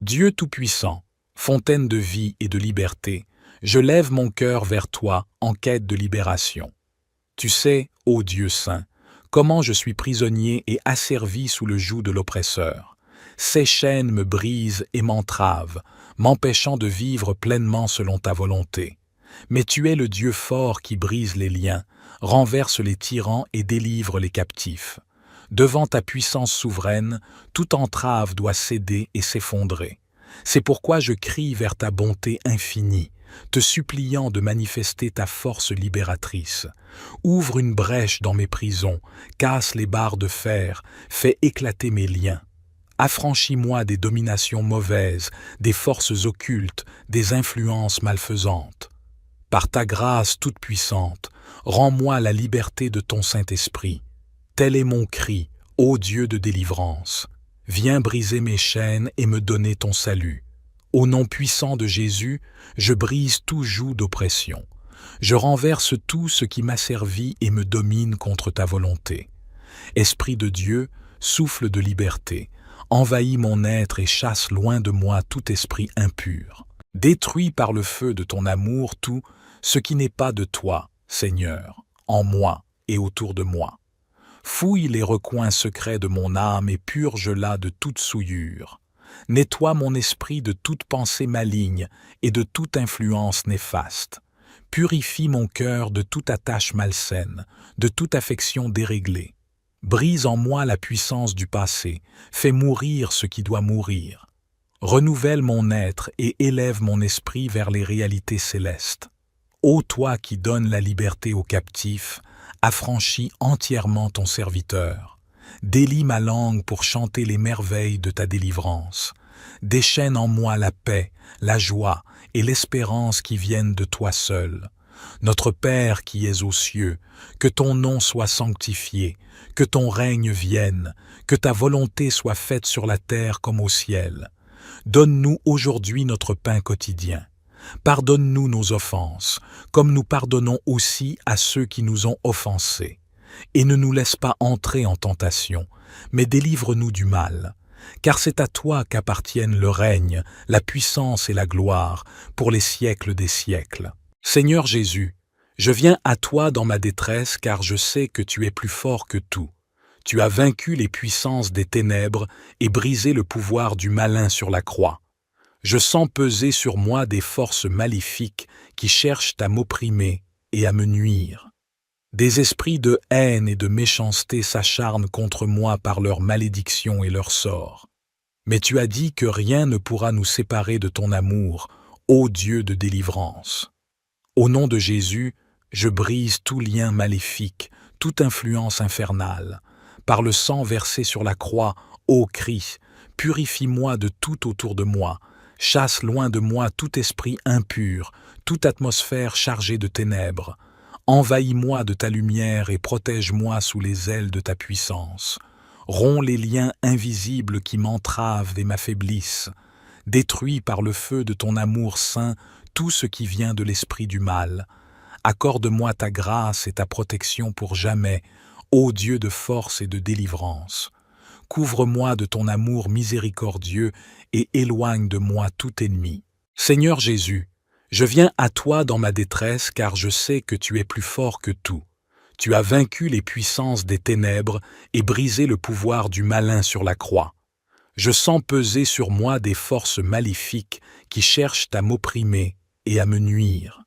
Dieu Tout-Puissant, fontaine de vie et de liberté, je lève mon cœur vers toi en quête de libération. Tu sais, ô Dieu saint, comment je suis prisonnier et asservi sous le joug de l'oppresseur. Ces chaînes me brisent et m'entravent, m'empêchant de vivre pleinement selon ta volonté. Mais tu es le Dieu fort qui brise les liens, renverse les tyrans et délivre les captifs. Devant ta puissance souveraine, toute entrave doit céder et s'effondrer. C'est pourquoi je crie vers ta bonté infinie, te suppliant de manifester ta force libératrice. Ouvre une brèche dans mes prisons, casse les barres de fer, fais éclater mes liens. Affranchis-moi des dominations mauvaises, des forces occultes, des influences malfaisantes. Par ta grâce toute puissante, rends-moi la liberté de ton Saint-Esprit. Tel est mon cri, ô Dieu de délivrance. Viens briser mes chaînes et me donner ton salut. Au nom puissant de Jésus, je brise tout joug d'oppression. Je renverse tout ce qui m'asservit et me domine contre ta volonté. Esprit de Dieu, souffle de liberté, envahis mon être et chasse loin de moi tout esprit impur. Détruis par le feu de ton amour tout ce qui n'est pas de toi, Seigneur, en moi et autour de moi. Fouille les recoins secrets de mon âme et purge-la de toute souillure. Nettoie mon esprit de toute pensée maligne et de toute influence néfaste. Purifie mon cœur de toute attache malsaine, de toute affection déréglée. Brise en moi la puissance du passé, fais mourir ce qui doit mourir. Renouvelle mon être et élève mon esprit vers les réalités célestes. Ô toi qui donnes la liberté aux captifs, affranchis entièrement ton serviteur. Délie ma langue pour chanter les merveilles de ta délivrance. Déchaîne en moi la paix, la joie et l'espérance qui viennent de toi seul. Notre Père qui es aux cieux, que ton nom soit sanctifié, que ton règne vienne, que ta volonté soit faite sur la terre comme au ciel. Donne-nous aujourd'hui notre pain quotidien. Pardonne-nous nos offenses, comme nous pardonnons aussi à ceux qui nous ont offensés. Et ne nous laisse pas entrer en tentation, mais délivre-nous du mal. Car c'est à toi qu'appartiennent le règne, la puissance et la gloire, pour les siècles des siècles. Seigneur Jésus, je viens à toi dans ma détresse car je sais que tu es plus fort que tout. Tu as vaincu les puissances des ténèbres et brisé le pouvoir du malin sur la croix. Je sens peser sur moi des forces maléfiques qui cherchent à m'opprimer et à me nuire. Des esprits de haine et de méchanceté s'acharnent contre moi par leur malédiction et leur sort. Mais tu as dit que rien ne pourra nous séparer de ton amour, ô Dieu de délivrance. Au nom de Jésus, je brise tout lien maléfique, toute influence infernale. Par le sang versé sur la croix, ô Christ, purifie-moi de tout autour de moi. Chasse loin de moi tout esprit impur, toute atmosphère chargée de ténèbres. Envahis-moi de ta lumière et protège-moi sous les ailes de ta puissance. Romps les liens invisibles qui m'entravent et m'affaiblissent. Détruis par le feu de ton amour saint tout ce qui vient de l'esprit du mal. Accorde-moi ta grâce et ta protection pour jamais, ô Dieu de force et de délivrance. Couvre-moi de ton amour miséricordieux et éloigne de moi tout ennemi. Seigneur Jésus, je viens à toi dans ma détresse car je sais que tu es plus fort que tout. Tu as vaincu les puissances des ténèbres et brisé le pouvoir du malin sur la croix. Je sens peser sur moi des forces maléfiques qui cherchent à m'opprimer et à me nuire.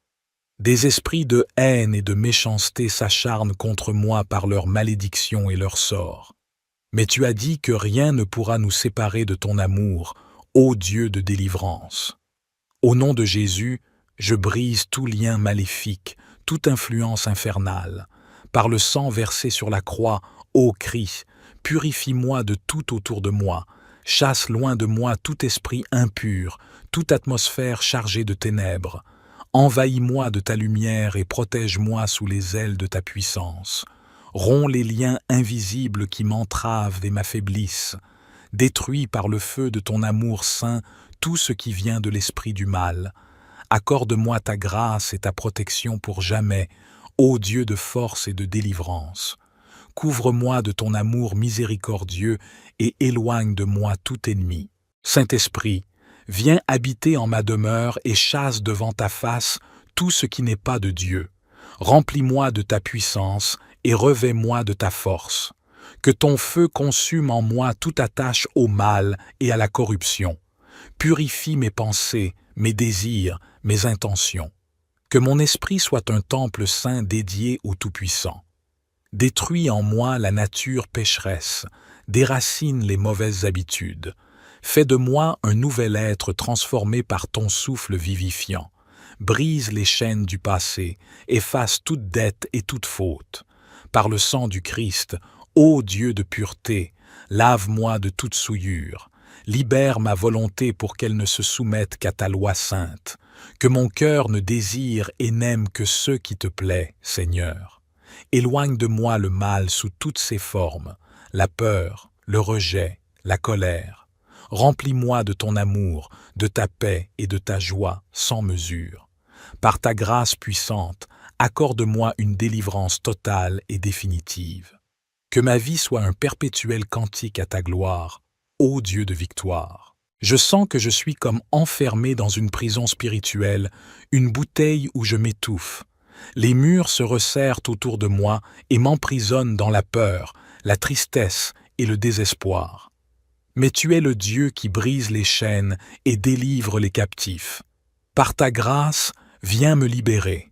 Des esprits de haine et de méchanceté s'acharnent contre moi par leur malédiction et leur sort. Mais tu as dit que rien ne pourra nous séparer de ton amour, ô Dieu de délivrance. Au nom de Jésus, je brise tout lien maléfique, toute influence infernale. Par le sang versé sur la croix, ô Christ, purifie-moi de tout autour de moi. Chasse loin de moi tout esprit impur, toute atmosphère chargée de ténèbres. Envahis-moi de ta lumière et protège-moi sous les ailes de ta puissance. Romps les liens invisibles qui m'entravent et m'affaiblissent. Détruis par le feu de ton amour saint tout ce qui vient de l'esprit du mal. Accorde-moi ta grâce et ta protection pour jamais, ô Dieu de force et de délivrance. Couvre-moi de ton amour miséricordieux et éloigne de moi tout ennemi. Saint-Esprit, Viens habiter en ma demeure et chasse devant ta face tout ce qui n'est pas de Dieu. Remplis-moi de ta puissance et revêts-moi de ta force. Que ton feu consume en moi toute attache au mal et à la corruption. Purifie mes pensées, mes désirs, mes intentions. Que mon esprit soit un temple saint dédié au Tout-Puissant. Détruis en moi la nature pécheresse, déracine les mauvaises habitudes. Fais de moi un nouvel être transformé par ton souffle vivifiant. Brise les chaînes du passé, efface toute dette et toute faute. Par le sang du Christ, ô Dieu de pureté, lave-moi de toute souillure. Libère ma volonté pour qu'elle ne se soumette qu'à ta loi sainte. Que mon cœur ne désire et n'aime que ce qui te plaît, Seigneur. Éloigne de moi le mal sous toutes ses formes, la peur, le rejet, la colère. Remplis-moi de ton amour, de ta paix et de ta joie sans mesure. Par ta grâce puissante, accorde-moi une délivrance totale et définitive. Que ma vie soit un perpétuel cantique à ta gloire, ô Dieu de victoire. Je sens que je suis comme enfermé dans une prison spirituelle, une bouteille où je m'étouffe. Les murs se resserrent autour de moi et m'emprisonnent dans la peur, la tristesse et le désespoir. Mais tu es le Dieu qui brise les chaînes et délivre les captifs. Par ta grâce, viens me libérer.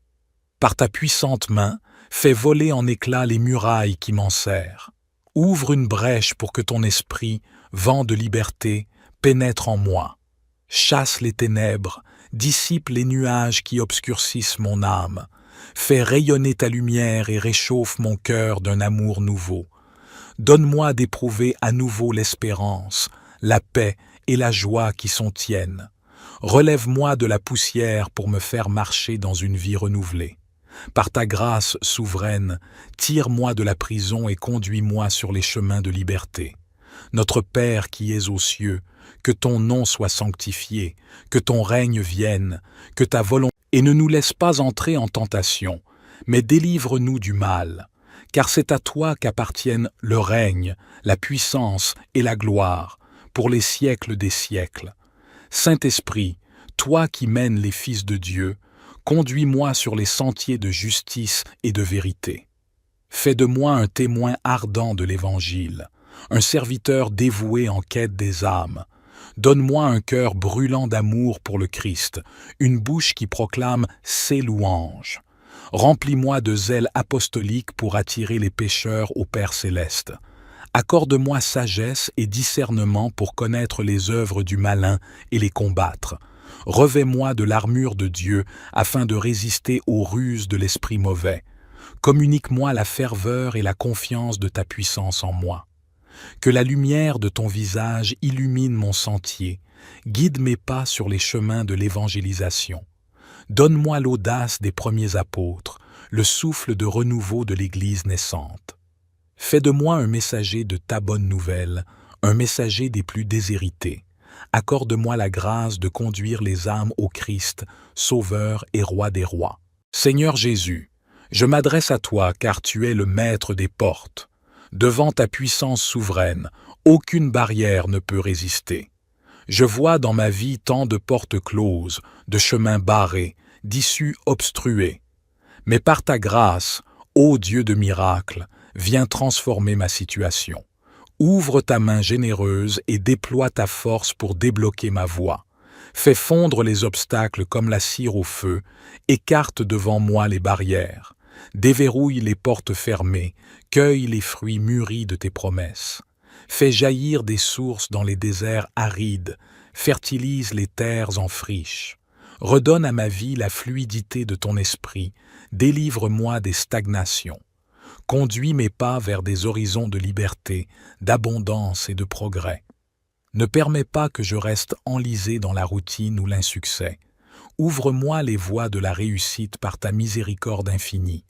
Par ta puissante main, fais voler en éclats les murailles qui m'enserrent. Ouvre une brèche pour que ton esprit, vent de liberté, pénètre en moi. Chasse les ténèbres, dissipe les nuages qui obscurcissent mon âme. Fais rayonner ta lumière et réchauffe mon cœur d'un amour nouveau. Donne-moi d'éprouver à nouveau l'espérance, la paix et la joie qui sont tiennes. Relève-moi de la poussière pour me faire marcher dans une vie renouvelée. Par ta grâce souveraine, tire-moi de la prison et conduis-moi sur les chemins de liberté. Notre Père qui es aux cieux, que ton nom soit sanctifié, que ton règne vienne, que ta volonté... Et ne nous laisse pas entrer en tentation, mais délivre-nous du mal, car c'est à toi qu'appartiennent le règne, la puissance et la gloire, pour les siècles des siècles. Saint-Esprit, toi qui mènes les fils de Dieu, conduis-moi sur les sentiers de justice et de vérité. Fais de moi un témoin ardent de l'Évangile, un serviteur dévoué en quête des âmes. Donne-moi un cœur brûlant d'amour pour le Christ, une bouche qui proclame ses louanges. Remplis-moi de zèle apostolique pour attirer les pécheurs au Père céleste. Accorde-moi sagesse et discernement pour connaître les œuvres du malin et les combattre. Revêt-moi de l'armure de Dieu afin de résister aux ruses de l'esprit mauvais. Communique-moi la ferveur et la confiance de ta puissance en moi. Que la lumière de ton visage illumine mon sentier, guide mes pas sur les chemins de l'évangélisation. Donne-moi l'audace des premiers apôtres, le souffle de renouveau de l'Église naissante. Fais de moi un messager de ta bonne nouvelle, un messager des plus déshérités. Accorde-moi la grâce de conduire les âmes au Christ, Sauveur et Roi des rois. Seigneur Jésus, je m'adresse à toi car tu es le maître des portes. Devant ta puissance souveraine, aucune barrière ne peut résister. Je vois dans ma vie tant de portes closes, de chemins barrés, d'issues obstruées. Mais par ta grâce, ô Dieu de miracles, viens transformer ma situation. Ouvre ta main généreuse et déploie ta force pour débloquer ma voie. Fais fondre les obstacles comme la cire au feu, écarte devant moi les barrières. Déverrouille les portes fermées, cueille les fruits mûris de tes promesses. Fais jaillir des sources dans les déserts arides, fertilise les terres en friche. Redonne à ma vie la fluidité de ton esprit, délivre-moi des stagnations. Conduis mes pas vers des horizons de liberté, d'abondance et de progrès. Ne permets pas que je reste enlisé dans la routine ou l'insuccès. Ouvre-moi les voies de la réussite par ta miséricorde infinie.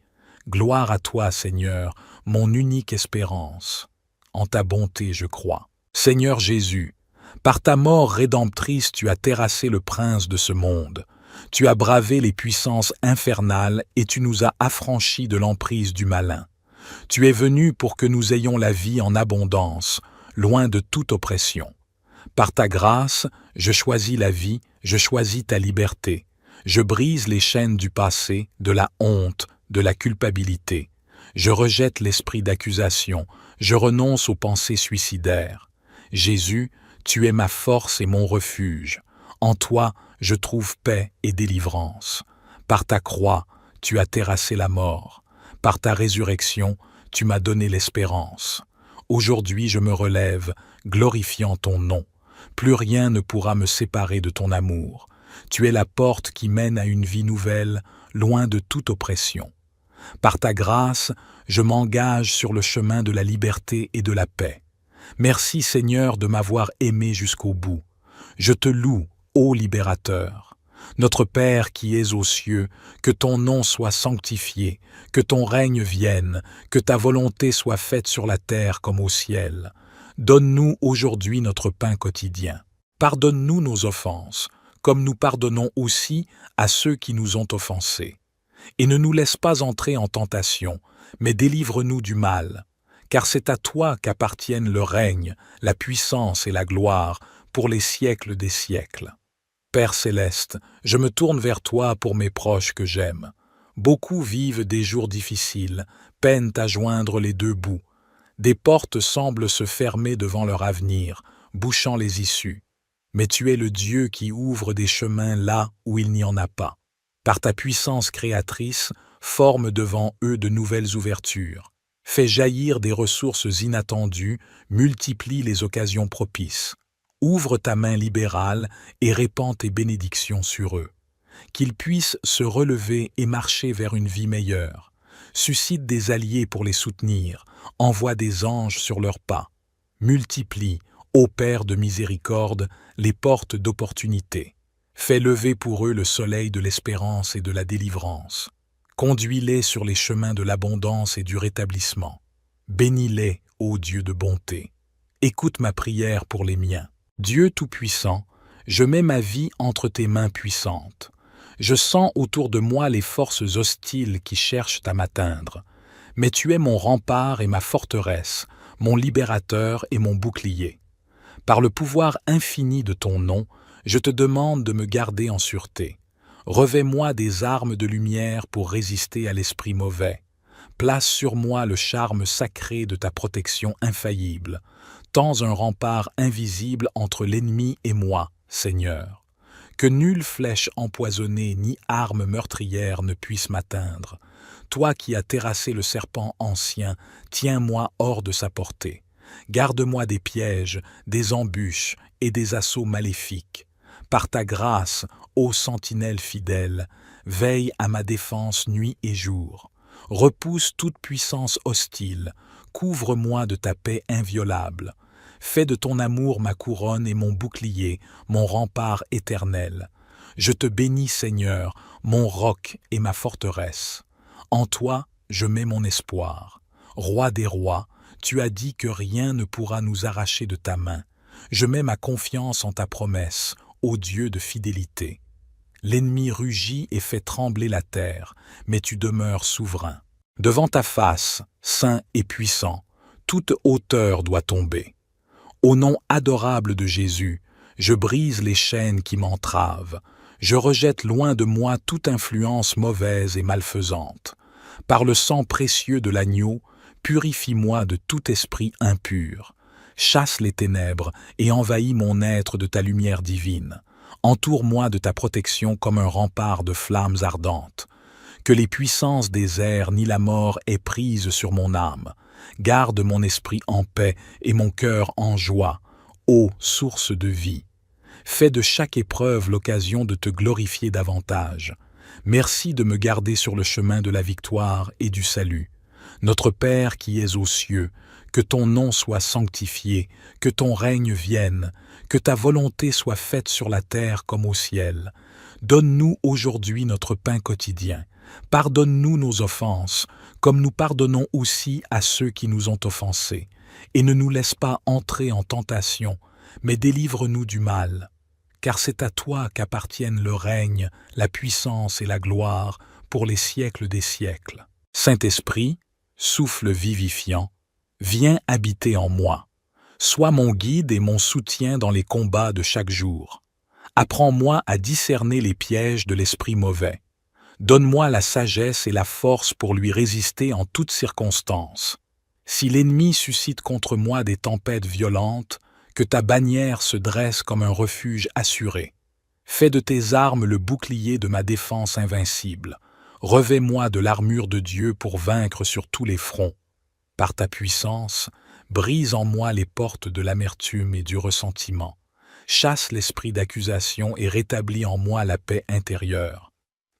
Gloire à toi, Seigneur, mon unique espérance. En ta bonté, je crois. Seigneur Jésus, par ta mort rédemptrice, tu as terrassé le prince de ce monde. Tu as bravé les puissances infernales et tu nous as affranchis de l'emprise du malin. Tu es venu pour que nous ayons la vie en abondance, loin de toute oppression. Par ta grâce, Je choisis la vie, je choisis ta liberté. Je brise les chaînes du passé, de la honte, de la culpabilité. Je rejette l'esprit d'accusation, je renonce aux pensées suicidaires. Jésus, tu es ma force et mon refuge. En toi, je trouve paix et délivrance. Par ta croix, tu as terrassé la mort. Par ta résurrection, tu m'as donné l'espérance. Aujourd'hui, je me relève, glorifiant ton nom. Plus rien ne pourra me séparer de ton amour. Tu es la porte qui mène à une vie nouvelle, loin de toute oppression. Par ta grâce, je m'engage sur le chemin de la liberté et de la paix. Merci Seigneur de m'avoir aimé jusqu'au bout. Je te loue, ô libérateur. Notre Père qui es aux cieux, que ton nom soit sanctifié, que ton règne vienne, que ta volonté soit faite sur la terre comme au ciel. Donne-nous aujourd'hui notre pain quotidien. Pardonne-nous nos offenses, comme nous pardonnons aussi à ceux qui nous ont offensés. Et ne nous laisse pas entrer en tentation, mais délivre-nous du mal. Car c'est à toi qu'appartiennent le règne, la puissance et la gloire pour les siècles des siècles. Père céleste, je me tourne vers toi pour mes proches que j'aime. Beaucoup vivent des jours difficiles, peinent à joindre les deux bouts. Des portes semblent se fermer devant leur avenir, bouchant les issues. Mais tu es le Dieu qui ouvre des chemins là où il n'y en a pas. Par ta puissance créatrice, forme devant eux de nouvelles ouvertures. Fais jaillir des ressources inattendues, multiplie les occasions propices. Ouvre ta main libérale et répands tes bénédictions sur eux. Qu'ils puissent se relever et marcher vers une vie meilleure. Suscite des alliés pour les soutenir, envoie des anges sur leurs pas. Multiplie, ô Père de miséricorde, les portes d'opportunité. Fais lever pour eux le soleil de l'espérance et de la délivrance. Conduis-les sur les chemins de l'abondance et du rétablissement. Bénis-les, ô Dieu de bonté. Écoute ma prière pour les miens. Dieu Tout-Puissant, je mets ma vie entre tes mains puissantes. Je sens autour de moi les forces hostiles qui cherchent à m'atteindre. Mais tu es mon rempart et ma forteresse, mon libérateur et mon bouclier. Par le pouvoir infini de ton nom, je te demande de me garder en sûreté. Revêt-moi des armes de lumière pour résister à l'esprit mauvais. Place sur moi le charme sacré de ta protection infaillible. Tends un rempart invisible entre l'ennemi et moi, Seigneur. Que nulle flèche empoisonnée ni arme meurtrière ne puisse m'atteindre. Toi qui as terrassé le serpent ancien, tiens-moi hors de sa portée. Garde-moi des pièges, des embûches et des assauts maléfiques. Par ta grâce, ô sentinelle fidèle, veille à ma défense nuit et jour. Repousse toute puissance hostile, couvre-moi de ta paix inviolable. Fais de ton amour ma couronne et mon bouclier, mon rempart éternel. Je te bénis, Seigneur, mon roc et ma forteresse. En toi, je mets mon espoir. Roi des rois, tu as dit que rien ne pourra nous arracher de ta main. Je mets ma confiance en ta promesse, ô Dieu de fidélité. L'ennemi rugit et fait trembler la terre, mais tu demeures souverain. Devant ta face, saint et puissant, toute hauteur doit tomber. Au nom adorable de Jésus, je brise les chaînes qui m'entravent. Je rejette loin de moi toute influence mauvaise et malfaisante. Par le sang précieux de l'agneau, purifie-moi de tout esprit impur. Chasse les ténèbres et envahis mon être de ta lumière divine. Entoure-moi de ta protection comme un rempart de flammes ardentes. Que les puissances des airs ni la mort aient prise sur mon âme. Garde mon esprit en paix et mon cœur en joie, ô source de vie. Fais de chaque épreuve l'occasion de te glorifier davantage. Merci de me garder sur le chemin de la victoire et du salut. Notre Père qui es aux cieux, que ton nom soit sanctifié, que ton règne vienne, que ta volonté soit faite sur la terre comme au ciel. Donne-nous aujourd'hui notre pain quotidien. Pardonne-nous nos offenses, comme nous pardonnons aussi à ceux qui nous ont offensés. Et ne nous laisse pas entrer en tentation, mais délivre-nous du mal. Car c'est à toi qu'appartiennent le règne, la puissance et la gloire pour les siècles des siècles. Saint-Esprit, souffle vivifiant, viens habiter en moi. Sois mon guide et mon soutien dans les combats de chaque jour. Apprends-moi à discerner les pièges de l'esprit mauvais. Donne-moi la sagesse et la force pour lui résister en toutes circonstances. Si l'ennemi suscite contre moi des tempêtes violentes, que ta bannière se dresse comme un refuge assuré. Fais de tes armes le bouclier de ma défense invincible. Revêt-moi de l'armure de Dieu pour vaincre sur tous les fronts. Par ta puissance, brise en moi les portes de l'amertume et du ressentiment. Chasse l'esprit d'accusation et rétablis en moi la paix intérieure.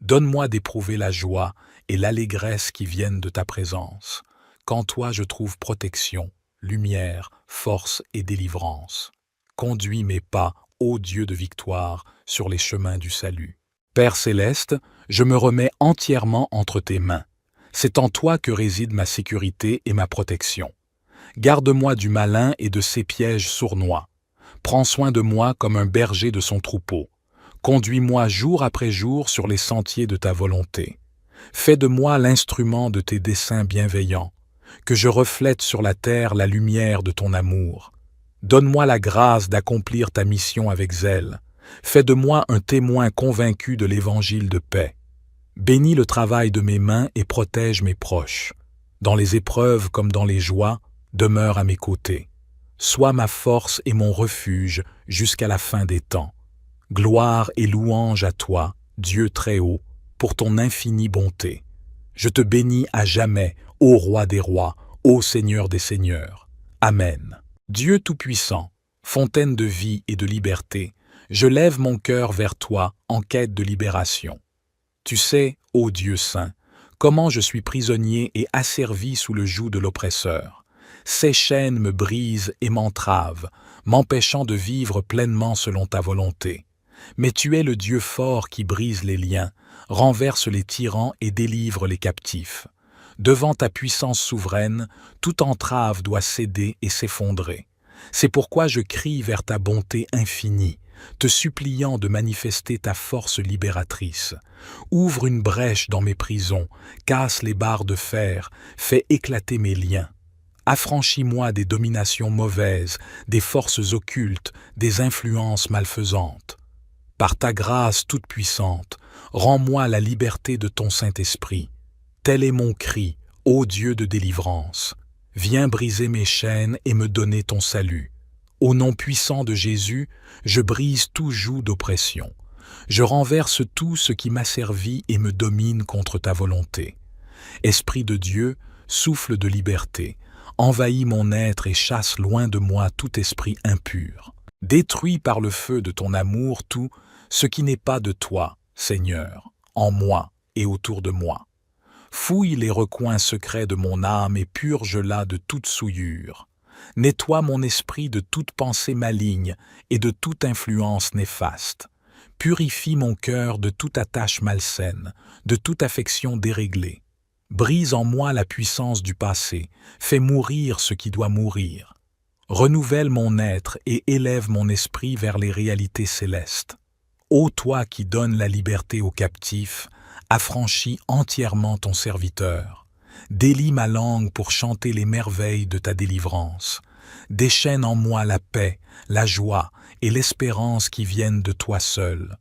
Donne-moi d'éprouver la joie et l'allégresse qui viennent de ta présence. Qu'en toi je trouve protection, lumière, force et délivrance. Conduis mes pas, ô Dieu de victoire, sur les chemins du salut. Père céleste, je me remets entièrement entre tes mains. C'est en toi que réside ma sécurité et ma protection. Garde-moi du malin et de ses pièges sournois. Prends soin de moi comme un berger de son troupeau. Conduis-moi jour après jour sur les sentiers de ta volonté. Fais de moi l'instrument de tes desseins bienveillants, que je reflète sur la terre la lumière de ton amour. Donne-moi la grâce d'accomplir ta mission avec zèle. Fais de moi un témoin convaincu de l'évangile de paix. Bénis le travail de mes mains et protège mes proches. Dans les épreuves comme dans les joies, demeure à mes côtés. Sois ma force et mon refuge jusqu'à la fin des temps. Gloire et louange à toi, Dieu très haut, pour ton infinie bonté. Je te bénis à jamais, ô Roi des rois, ô Seigneur des seigneurs. Amen. Dieu Tout-Puissant, fontaine de vie et de liberté, je lève mon cœur vers toi en quête de libération. Tu sais, ô Dieu saint, comment je suis prisonnier et asservi sous le joug de l'oppresseur. Ces chaînes me brisent et m'entravent, m'empêchant de vivre pleinement selon ta volonté. Mais tu es le Dieu fort qui brise les liens, renverse les tyrans et délivre les captifs. Devant ta puissance souveraine, toute entrave doit céder et s'effondrer. C'est pourquoi je crie vers ta bonté infinie, te suppliant de manifester ta force libératrice. Ouvre une brèche dans mes prisons, casse les barres de fer, fais éclater mes liens. Affranchis-moi des dominations mauvaises, des forces occultes, des influences malfaisantes. Par ta grâce toute puissante, rends-moi la liberté de ton Saint-Esprit. Tel est mon cri, ô Dieu de délivrance. Viens briser mes chaînes et me donner ton salut. Au nom puissant de Jésus, je brise tout joug d'oppression. Je renverse tout ce qui m'asservit et me domine contre ta volonté. Esprit de Dieu, souffle de liberté, envahis mon être et chasse loin de moi tout esprit impur. Détruis par le feu de ton amour tout ce qui n'est pas de toi, Seigneur, en moi et autour de moi. Fouille les recoins secrets de mon âme et purge-la de toute souillure. Nettoie mon esprit de toute pensée maligne et de toute influence néfaste. Purifie mon cœur de toute attache malsaine, de toute affection déréglée. Brise en moi la puissance du passé, fais mourir ce qui doit mourir. Renouvelle mon être et élève mon esprit vers les réalités célestes. Ô toi qui donnes la liberté aux captifs, affranchis entièrement ton serviteur. Délie ma langue pour chanter les merveilles de ta délivrance. Déchaîne en moi la paix, la joie et l'espérance qui viennent de toi seul.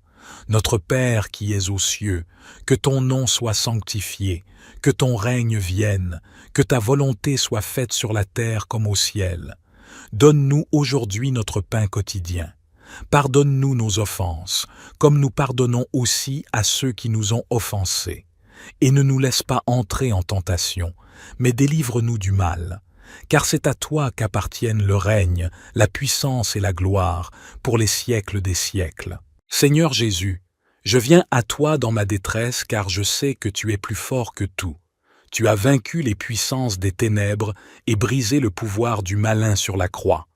Notre Père qui es aux cieux, que ton nom soit sanctifié, que ton règne vienne, que ta volonté soit faite sur la terre comme au ciel. Donne-nous aujourd'hui notre pain quotidien. Pardonne-nous nos offenses, comme nous pardonnons aussi à ceux qui nous ont offensés. Et ne nous laisse pas entrer en tentation, mais délivre-nous du mal. Car c'est à toi qu'appartiennent le règne, la puissance et la gloire, pour les siècles des siècles. Seigneur Jésus, je viens à toi dans ma détresse car je sais que tu es plus fort que tout. Tu as vaincu les puissances des ténèbres et brisé le pouvoir du malin sur la croix.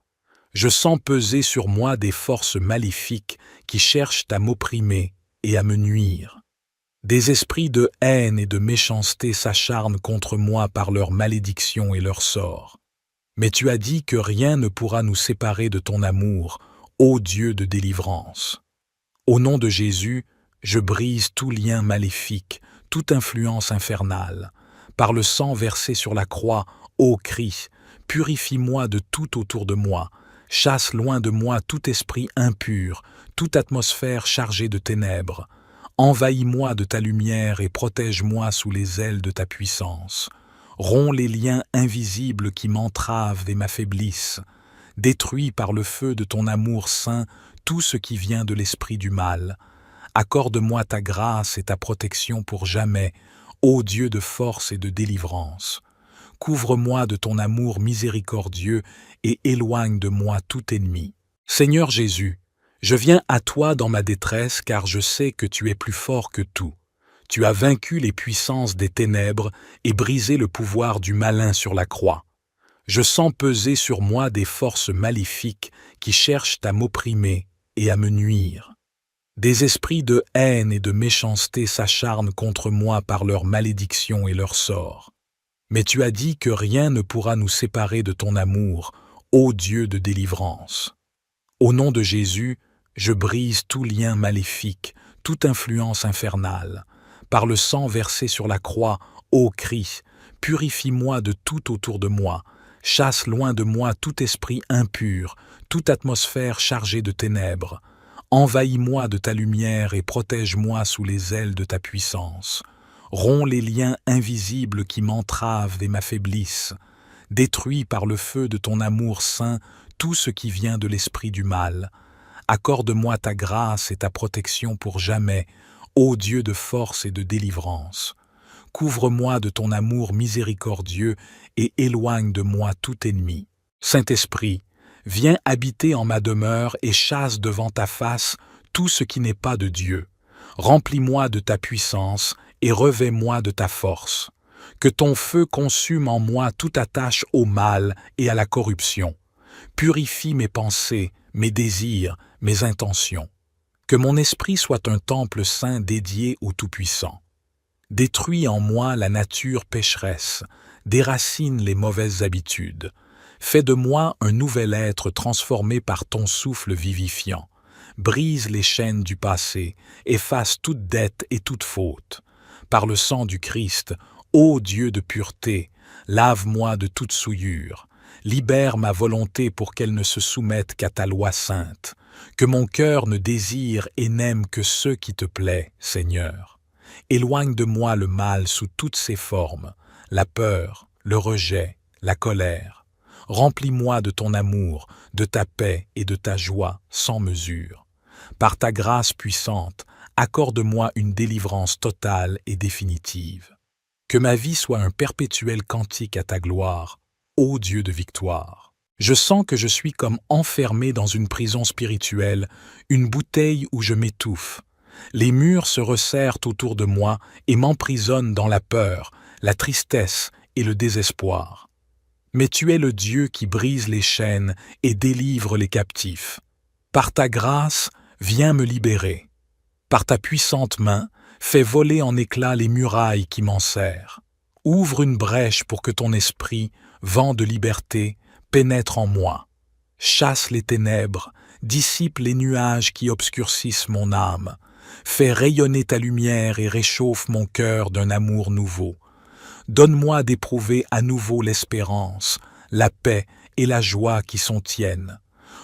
Je sens peser sur moi des forces maléfiques qui cherchent à m'opprimer et à me nuire. Des esprits de haine et de méchanceté s'acharnent contre moi par leurs malédictions et leurs sorts. Mais tu as dit que rien ne pourra nous séparer de ton amour, ô Dieu de délivrance. Au nom de Jésus, je brise tout lien maléfique, toute influence infernale. Par le sang versé sur la croix, ô Christ, purifie-moi de tout autour de moi, Chasse loin de moi tout esprit impur, toute atmosphère chargée de ténèbres. Envahis-moi de ta lumière et protège-moi sous les ailes de ta puissance. Romps les liens invisibles qui m'entravent et m'affaiblissent. Détruis par le feu de ton amour saint tout ce qui vient de l'esprit du mal. Accorde-moi ta grâce et ta protection pour jamais, ô Dieu de force et de délivrance. Couvre-moi de ton amour miséricordieux et éloigne de moi tout ennemi. Seigneur Jésus, je viens à toi dans ma détresse car je sais que tu es plus fort que tout. Tu as vaincu les puissances des ténèbres et brisé le pouvoir du malin sur la croix. Je sens peser sur moi des forces maléfiques qui cherchent à m'opprimer et à me nuire. Des esprits de haine et de méchanceté s'acharnent contre moi par leur malédiction et leur sort. Mais tu as dit que rien ne pourra nous séparer de ton amour, ô Dieu de délivrance. Au nom de Jésus, je brise tout lien maléfique, toute influence infernale. Par le sang versé sur la croix, ô Christ, purifie-moi de tout autour de moi. Chasse loin de moi tout esprit impur, toute atmosphère chargée de ténèbres. Envahis-moi de ta lumière et protège-moi sous les ailes de ta puissance. Romps les liens invisibles qui m'entravent et m'affaiblissent. Détruis par le feu de ton amour saint tout ce qui vient de l'esprit du mal. Accorde-moi ta grâce et ta protection pour jamais, ô Dieu de force et de délivrance. Couvre-moi de ton amour miséricordieux et éloigne de moi tout ennemi. Saint-Esprit, viens habiter en ma demeure et chasse devant ta face tout ce qui n'est pas de Dieu. Remplis-moi de ta puissance et revêts-moi de ta force. Que ton feu consume en moi toute attache au mal et à la corruption. Purifie mes pensées, mes désirs, mes intentions. Que mon esprit soit un temple saint dédié au Tout-Puissant. Détruis en moi la nature pécheresse, déracine les mauvaises habitudes. Fais de moi un nouvel être transformé par ton souffle vivifiant. Brise les chaînes du passé, efface toute dette et toute faute. Par le sang du Christ, ô Dieu de pureté, lave-moi de toute souillure. Libère ma volonté pour qu'elle ne se soumette qu'à ta loi sainte. Que mon cœur ne désire et n'aime que ceux qui te plaît, Seigneur. Éloigne de moi le mal sous toutes ses formes, la peur, le rejet, la colère. Remplis-moi de ton amour, de ta paix et de ta joie sans mesure. Par ta grâce puissante, accorde-moi une délivrance totale et définitive. Que ma vie soit un perpétuel cantique à ta gloire, ô Dieu de victoire. Je sens que je suis comme enfermé dans une prison spirituelle, une bouteille où je m'étouffe. Les murs se resserrent autour de moi et m'emprisonnent dans la peur, la tristesse et le désespoir. Mais tu es le Dieu qui brise les chaînes et délivre les captifs. Par ta grâce, viens me libérer. Par ta puissante main, fais voler en éclats les murailles qui m'enserrent. Ouvre une brèche pour que ton esprit, vent de liberté, pénètre en moi. Chasse les ténèbres, dissipe les nuages qui obscurcissent mon âme. Fais rayonner ta lumière et réchauffe mon cœur d'un amour nouveau. Donne-moi d'éprouver à nouveau l'espérance, la paix et la joie qui sont tiennes.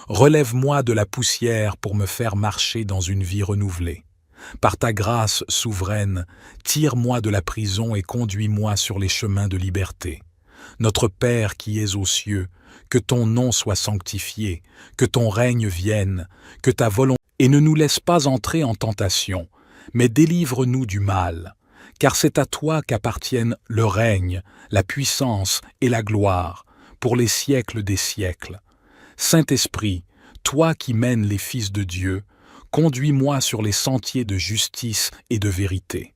Relève-moi de la poussière pour me faire marcher dans une vie renouvelée. Par ta grâce souveraine, tire-moi de la prison et conduis-moi sur les chemins de liberté. Notre Père qui es aux cieux, que ton nom soit sanctifié, que ton règne vienne, que ta volonté... Et ne nous laisse pas entrer en tentation, mais délivre-nous du mal, car c'est à toi qu'appartiennent le règne, la puissance et la gloire, pour les siècles des siècles. Saint-Esprit, toi qui mènes les fils de Dieu, conduis-moi sur les sentiers de justice et de vérité.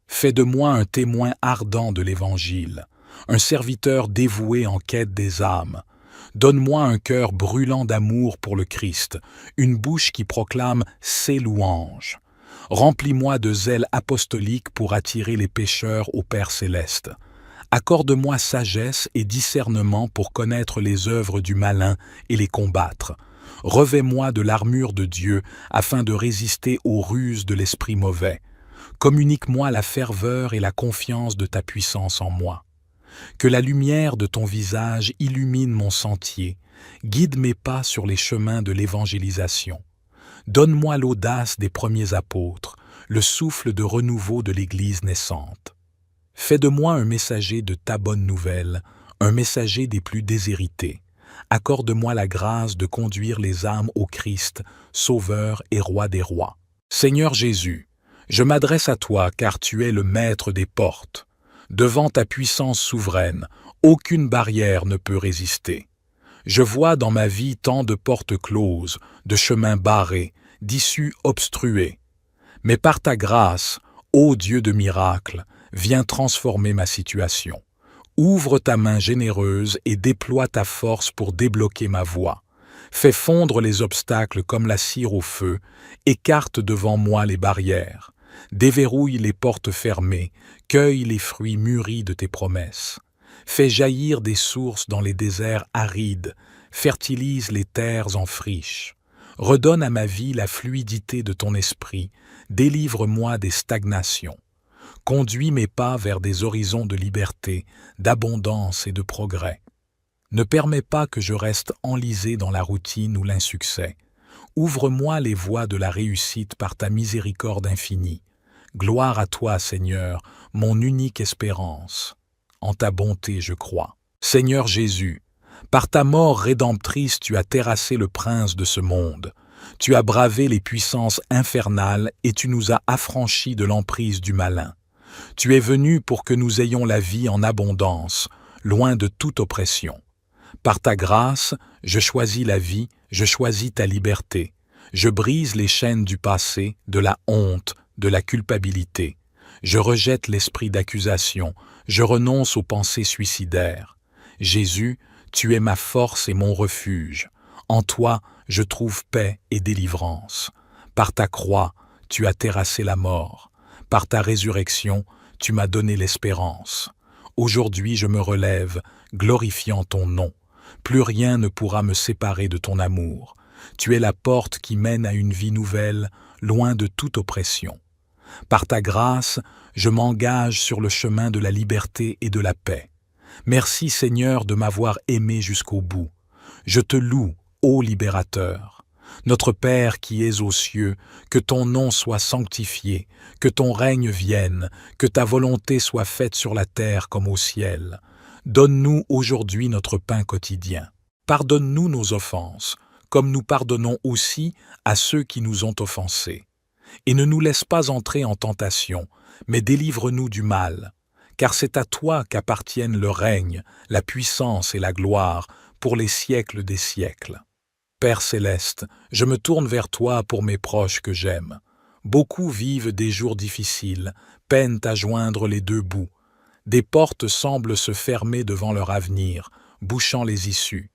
Fais de moi un témoin ardent de l'Évangile, un serviteur dévoué en quête des âmes. Donne-moi un cœur brûlant d'amour pour le Christ, une bouche qui proclame ses louanges. Remplis-moi de zèle apostolique pour attirer les pécheurs au Père céleste. Accorde-moi sagesse et discernement pour connaître les œuvres du malin et les combattre. Revêt-moi de l'armure de Dieu afin de résister aux ruses de l'esprit mauvais. Communique-moi la ferveur et la confiance de ta puissance en moi. Que la lumière de ton visage illumine mon sentier, guide mes pas sur les chemins de l'évangélisation. Donne-moi l'audace des premiers apôtres, le souffle de renouveau de l'Église naissante. Fais de moi un messager de ta bonne nouvelle, un messager des plus déshérités. Accorde-moi la grâce de conduire les âmes au Christ, Sauveur et Roi des rois. Seigneur Jésus, je m'adresse à toi car tu es le maître des portes. Devant ta puissance souveraine, aucune barrière ne peut résister. Je vois dans ma vie tant de portes closes, de chemins barrés, d'issues obstruées. Mais par ta grâce, ô Dieu de miracles, viens transformer ma situation. Ouvre ta main généreuse et déploie ta force pour débloquer ma voie. Fais fondre les obstacles comme la cire au feu, écarte devant moi les barrières. Déverrouille les portes fermées, cueille les fruits mûris de tes promesses. Fais jaillir des sources dans les déserts arides, fertilise les terres en friche. Redonne à ma vie la fluidité de ton esprit, délivre-moi des stagnations. Conduis mes pas vers des horizons de liberté, d'abondance et de progrès. Ne permets pas que je reste enlisé dans la routine ou l'insuccès. Ouvre-moi les voies de la réussite par ta miséricorde infinie. Gloire à toi, Seigneur, mon unique espérance. En ta bonté, je crois. Seigneur Jésus, par ta mort rédemptrice, tu as terrassé le prince de ce monde. Tu as bravé les puissances infernales et tu nous as affranchis de l'emprise du malin. Tu es venu pour que nous ayons la vie en abondance, loin de toute oppression. Par ta grâce, je choisis la vie, je choisis ta liberté. Je brise les chaînes du passé, de la honte, de la culpabilité. Je rejette l'esprit d'accusation, je renonce aux pensées suicidaires. Jésus, tu es ma force et mon refuge. En toi, je trouve paix et délivrance. Par ta croix, tu as terrassé la mort. Par ta résurrection, tu m'as donné l'espérance. Aujourd'hui, je me relève, glorifiant ton nom. Plus rien ne pourra me séparer de ton amour. Tu es la porte qui mène à une vie nouvelle, loin de toute oppression. Par ta grâce, je m'engage sur le chemin de la liberté et de la paix. Merci Seigneur de m'avoir aimé jusqu'au bout. Je te loue, ô libérateur. Notre Père qui es aux cieux, que ton nom soit sanctifié, que ton règne vienne, que ta volonté soit faite sur la terre comme au ciel. Donne-nous aujourd'hui notre pain quotidien. Pardonne-nous nos offenses, comme nous pardonnons aussi à ceux qui nous ont offensés. Et ne nous laisse pas entrer en tentation, mais délivre-nous du mal, car c'est à toi qu'appartiennent le règne, la puissance et la gloire pour les siècles des siècles. Père céleste, je me tourne vers toi pour mes proches que j'aime. Beaucoup vivent des jours difficiles, peinent à joindre les deux bouts. Des portes semblent se fermer devant leur avenir, bouchant les issues.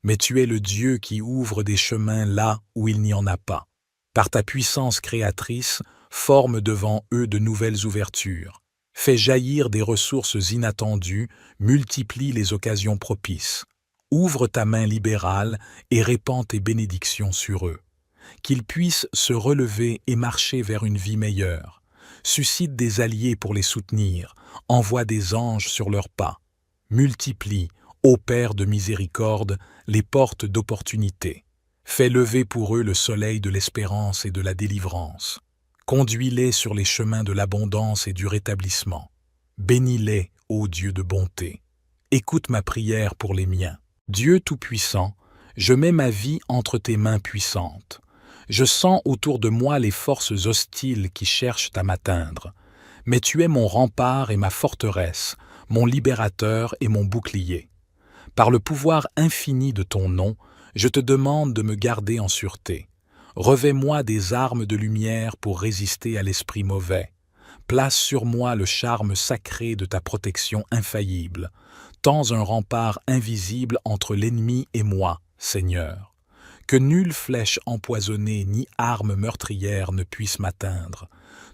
Mais tu es le Dieu qui ouvre des chemins là où il n'y en a pas. Par ta puissance créatrice, forme devant eux de nouvelles ouvertures. Fais jaillir des ressources inattendues, multiplie les occasions propices. Ouvre ta main libérale et répands tes bénédictions sur eux. Qu'ils puissent se relever et marcher vers une vie meilleure. Suscite des alliés pour les soutenir, envoie des anges sur leurs pas. Multiplie, ô Père de miséricorde, les portes d'opportunité. Fais lever pour eux le soleil de l'espérance et de la délivrance. Conduis-les sur les chemins de l'abondance et du rétablissement. Bénis-les, ô Dieu de bonté. Écoute ma prière pour les miens. Dieu Tout-Puissant, je mets ma vie entre tes mains puissantes. Je sens autour de moi les forces hostiles qui cherchent à m'atteindre. Mais tu es mon rempart et ma forteresse, mon libérateur et mon bouclier. Par le pouvoir infini de ton nom, je te demande de me garder en sûreté. Revêt-moi des armes de lumière pour résister à l'esprit mauvais. Place sur moi le charme sacré de ta protection infaillible. Tends un rempart invisible entre l'ennemi et moi, Seigneur. Que nulle flèche empoisonnée ni arme meurtrière ne puisse m'atteindre.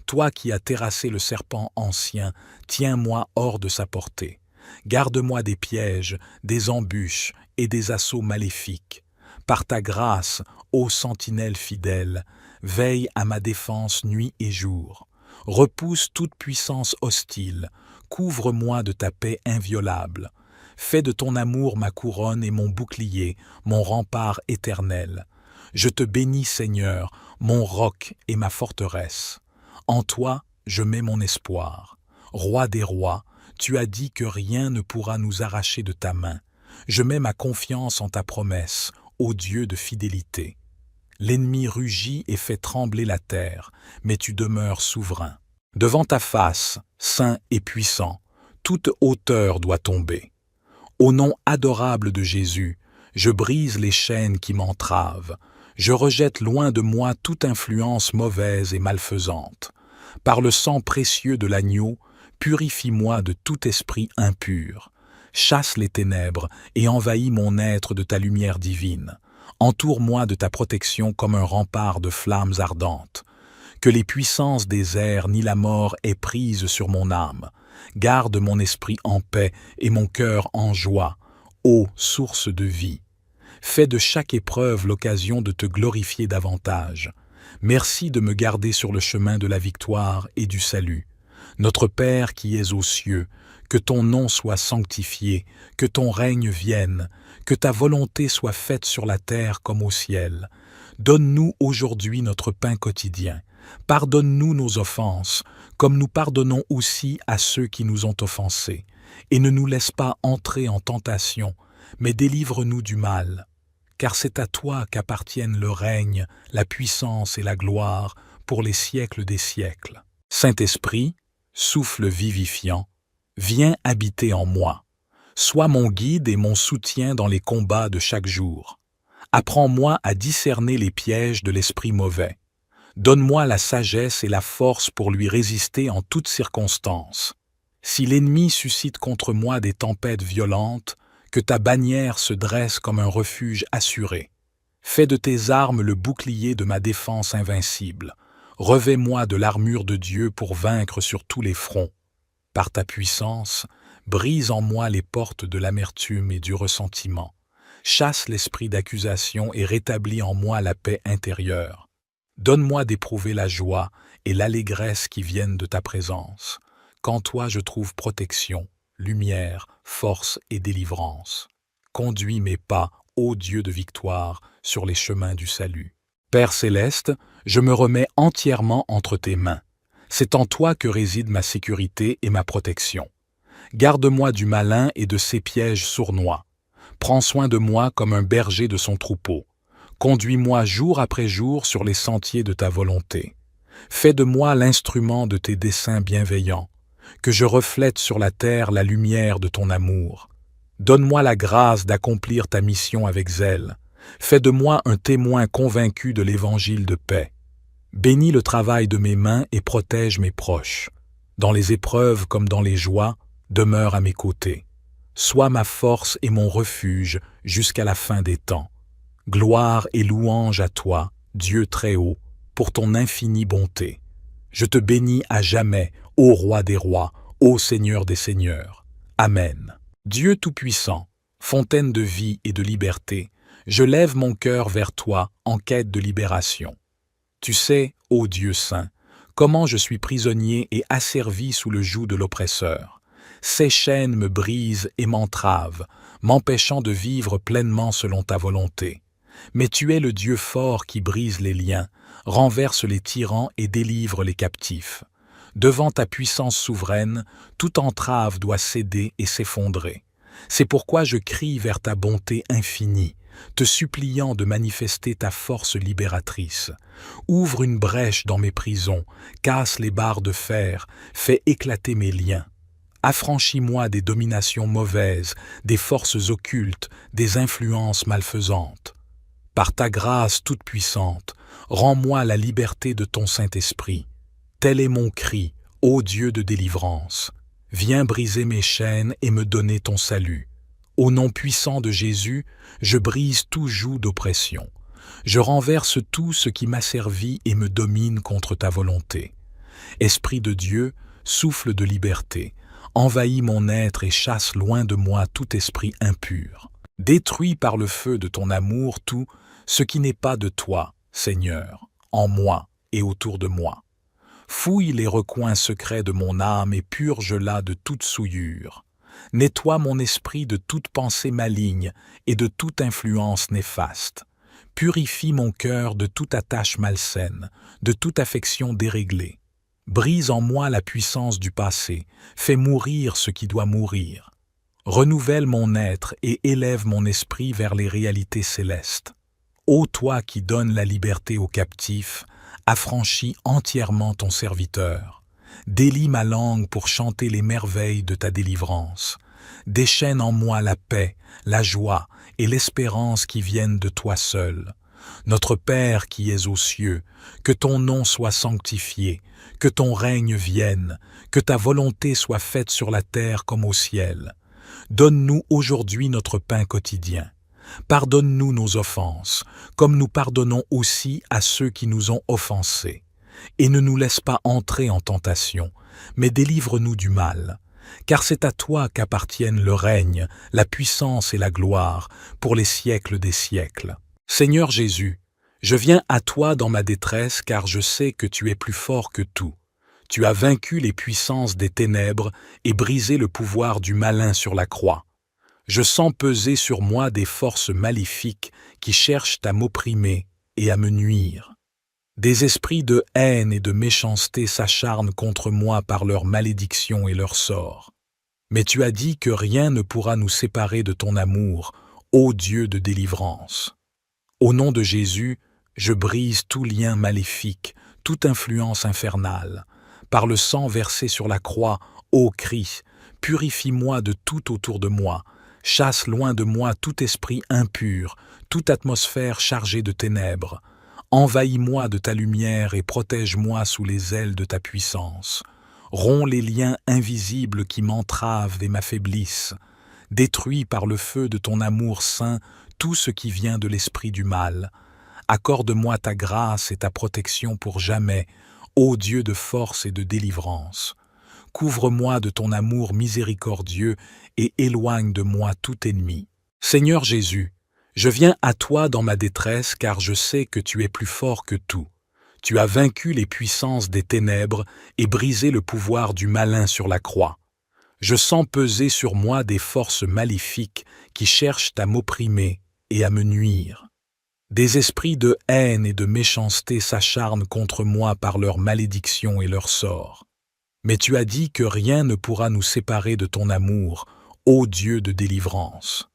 Toi qui as terrassé le serpent ancien, tiens-moi hors de sa portée. Garde-moi des pièges, des embûches et des assauts maléfiques. Par ta grâce, ô sentinelle fidèle, veille à ma défense nuit et jour. Repousse toute puissance hostile, couvre-moi de ta paix inviolable. Fais de ton amour ma couronne et mon bouclier, mon rempart éternel. Je te bénis, Seigneur, mon roc et ma forteresse. En toi, je mets mon espoir. Roi des rois, tu as dit que rien ne pourra nous arracher de ta main. Je mets ma confiance en ta promesse, ô Dieu de fidélité. L'ennemi rugit et fait trembler la terre, mais tu demeures souverain. Devant ta face, saint et puissant, toute hauteur doit tomber. Au nom adorable de Jésus, je brise les chaînes qui m'entravent. Je rejette loin de moi toute influence mauvaise et malfaisante. Par le sang précieux de l'agneau, purifie-moi de tout esprit impur. Chasse les ténèbres et envahis mon être de ta lumière divine. Entoure-moi de ta protection comme un rempart de flammes ardentes. Que les puissances des airs ni la mort aient prise sur mon âme. Garde mon esprit en paix et mon cœur en joie, ô source de vie. Fais de chaque épreuve l'occasion de te glorifier davantage. Merci de me garder sur le chemin de la victoire et du salut. Notre Père qui es aux cieux, que ton nom soit sanctifié, que ton règne vienne, que ta volonté soit faite sur la terre comme au ciel. Donne-nous aujourd'hui notre pain quotidien. Pardonne-nous nos offenses, comme nous pardonnons aussi à ceux qui nous ont offensés. Et ne nous laisse pas entrer en tentation, mais délivre-nous du mal. Car c'est à toi qu'appartiennent le règne, la puissance et la gloire pour les siècles des siècles. Saint-Esprit, souffle vivifiant, viens habiter en moi. Sois mon guide et mon soutien dans les combats de chaque jour. Apprends-moi à discerner les pièges de l'esprit mauvais. Donne-moi la sagesse et la force pour lui résister en toutes circonstances. Si l'ennemi suscite contre moi des tempêtes violentes, que ta bannière se dresse comme un refuge assuré. Fais de tes armes le bouclier de ma défense invincible. Revêt-moi de l'armure de Dieu pour vaincre sur tous les fronts. Par ta puissance, brise en moi les portes de l'amertume et du ressentiment. Chasse l'esprit d'accusation et rétablis en moi la paix intérieure. Donne-moi d'éprouver la joie et l'allégresse qui viennent de ta présence. Qu'en toi je trouve protection, lumière, force et délivrance. Conduis mes pas, ô Dieu de victoire, sur les chemins du salut. Père céleste, je me remets entièrement entre tes mains. C'est en toi que réside ma sécurité et ma protection. Garde-moi du malin et de ses pièges sournois. Prends soin de moi comme un berger de son troupeau. Conduis-moi jour après jour sur les sentiers de ta volonté. Fais de moi l'instrument de tes desseins bienveillants, que je reflète sur la terre la lumière de ton amour. Donne-moi la grâce d'accomplir ta mission avec zèle. Fais de moi un témoin convaincu de l'évangile de paix. Bénis le travail de mes mains et protège mes proches. Dans les épreuves comme dans les joies, demeure à mes côtés. Sois ma force et mon refuge jusqu'à la fin des temps. Gloire et louange à toi, Dieu très haut, pour ton infinie bonté. Je te bénis à jamais, ô Roi des rois, ô Seigneur des seigneurs. Amen. Dieu Tout-Puissant, fontaine de vie et de liberté, je lève mon cœur vers toi en quête de libération. Tu sais, ô Dieu saint, comment je suis prisonnier et asservi sous le joug de l'oppresseur. Ces chaînes me brisent et m'entravent, m'empêchant de vivre pleinement selon ta volonté. Mais tu es le Dieu fort qui brise les liens, renverse les tyrans et délivre les captifs. Devant ta puissance souveraine, toute entrave doit céder et s'effondrer. C'est pourquoi je crie vers ta bonté infinie, te suppliant de manifester ta force libératrice. Ouvre une brèche dans mes prisons, casse les barres de fer, fais éclater mes liens. Affranchis-moi des dominations mauvaises, des forces occultes, des influences malfaisantes. Par ta grâce toute puissante, rends-moi la liberté de ton Saint-Esprit. Tel est mon cri, ô Dieu de délivrance. Viens briser mes chaînes et me donner ton salut. Au nom puissant de Jésus, je brise tout joug d'oppression. Je renverse tout ce qui m'asservit et me domine contre ta volonté. Esprit de Dieu, souffle de liberté, envahis mon être et chasse loin de moi tout esprit impur. Détruis par le feu de ton amour tout ce qui n'est pas de toi, Seigneur, en moi et autour de moi. Fouille les recoins secrets de mon âme et purge-la de toute souillure. Nettoie mon esprit de toute pensée maligne et de toute influence néfaste. Purifie mon cœur de toute attache malsaine, de toute affection déréglée. Brise en moi la puissance du passé, fais mourir ce qui doit mourir. Renouvelle mon être et élève mon esprit vers les réalités célestes. Ô toi qui donnes la liberté aux captifs, affranchis entièrement ton serviteur. Délie ma langue pour chanter les merveilles de ta délivrance. Déchaîne en moi la paix, la joie et l'espérance qui viennent de toi seul. Notre Père qui es aux cieux, que ton nom soit sanctifié, que ton règne vienne, que ta volonté soit faite sur la terre comme au ciel. Donne-nous aujourd'hui notre pain quotidien. Pardonne-nous nos offenses, comme nous pardonnons aussi à ceux qui nous ont offensés. Et ne nous laisse pas entrer en tentation, mais délivre-nous du mal. Car c'est à toi qu'appartiennent le règne, la puissance et la gloire, pour les siècles des siècles. Seigneur Jésus, je viens à toi dans ma détresse car je sais que tu es plus fort que tout. Tu as vaincu les puissances des ténèbres et brisé le pouvoir du malin sur la croix. Je sens peser sur moi des forces maléfiques qui cherchent à m'opprimer et à me nuire. Des esprits de haine et de méchanceté s'acharnent contre moi par leur malédiction et leur sort. Mais tu as dit que rien ne pourra nous séparer de ton amour, ô Dieu de délivrance. Au nom de Jésus, je brise tout lien maléfique, toute influence infernale. Par le sang versé sur la croix, ô Christ, purifie-moi de tout autour de moi, chasse loin de moi tout esprit impur, toute atmosphère chargée de ténèbres. Envahis-moi de ta lumière et protège-moi sous les ailes de ta puissance. Romps les liens invisibles qui m'entravent et m'affaiblissent. Détruis par le feu de ton amour saint tout ce qui vient de l'esprit du mal. Accorde-moi ta grâce et ta protection pour jamais, ô Dieu de force et de délivrance. Couvre-moi de ton amour miséricordieux et éloigne de moi tout ennemi. Seigneur Jésus, je viens à toi dans ma détresse car je sais que tu es plus fort que tout. Tu as vaincu les puissances des ténèbres et brisé le pouvoir du malin sur la croix. Je sens peser sur moi des forces maléfiques qui cherchent à m'opprimer et à me nuire. Des esprits de haine et de méchanceté s'acharnent contre moi par leur malédiction et leur sort. Mais tu as dit que rien ne pourra nous séparer de ton amour, ô Dieu de délivrance.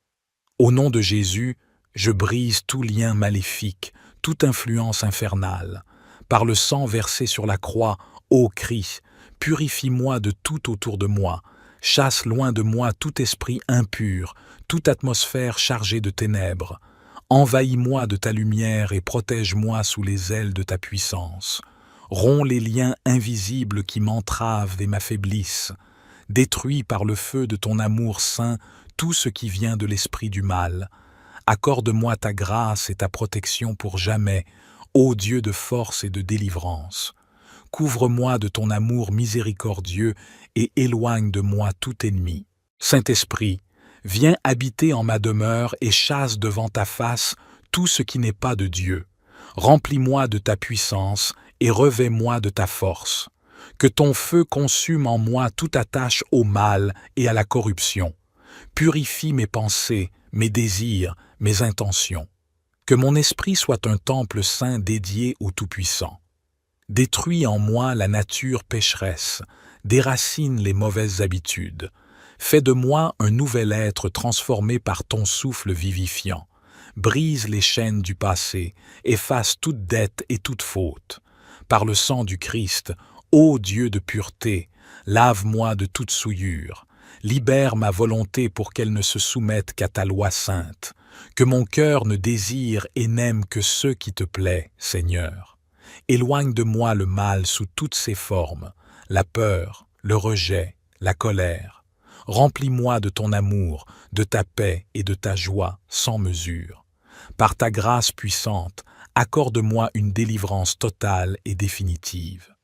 Au nom de Jésus, je brise tout lien maléfique, toute influence infernale. Par le sang versé sur la croix, ô Christ, purifie-moi de tout autour de moi, chasse loin de moi tout esprit impur, toute atmosphère chargée de ténèbres. Envahis-moi de ta lumière et protège-moi sous les ailes de ta puissance. Romps les liens invisibles qui m'entravent et m'affaiblissent. Détruis par le feu de ton amour saint tout ce qui vient de l'esprit du mal. Accorde-moi ta grâce et ta protection pour jamais, ô Dieu de force et de délivrance. Couvre-moi de ton amour miséricordieux et éloigne de moi tout ennemi. Saint-Esprit, viens habiter en ma demeure et chasse devant ta face tout ce qui n'est pas de Dieu. Remplis-moi de ta puissance et revêts-moi de ta force. Que ton feu consume en moi toute attache au mal et à la corruption. Purifie mes pensées, mes désirs, mes intentions. Que mon esprit soit un temple saint dédié au Tout-Puissant. Détruis en moi la nature pécheresse, déracine les mauvaises habitudes. Fais de moi un nouvel être transformé par ton souffle vivifiant. Brise les chaînes du passé, efface toute dette et toute faute. Par le sang du Christ, ô Dieu de pureté, lave-moi de toute souillure. Libère ma volonté pour qu'elle ne se soumette qu'à ta loi sainte. Que mon cœur ne désire et n'aime que ce qui te plaît, Seigneur. Éloigne de moi le mal sous toutes ses formes, la peur, le rejet, la colère. Remplis-moi de ton amour, de ta paix et de ta joie sans mesure. Par ta grâce puissante, accorde-moi une délivrance totale et définitive.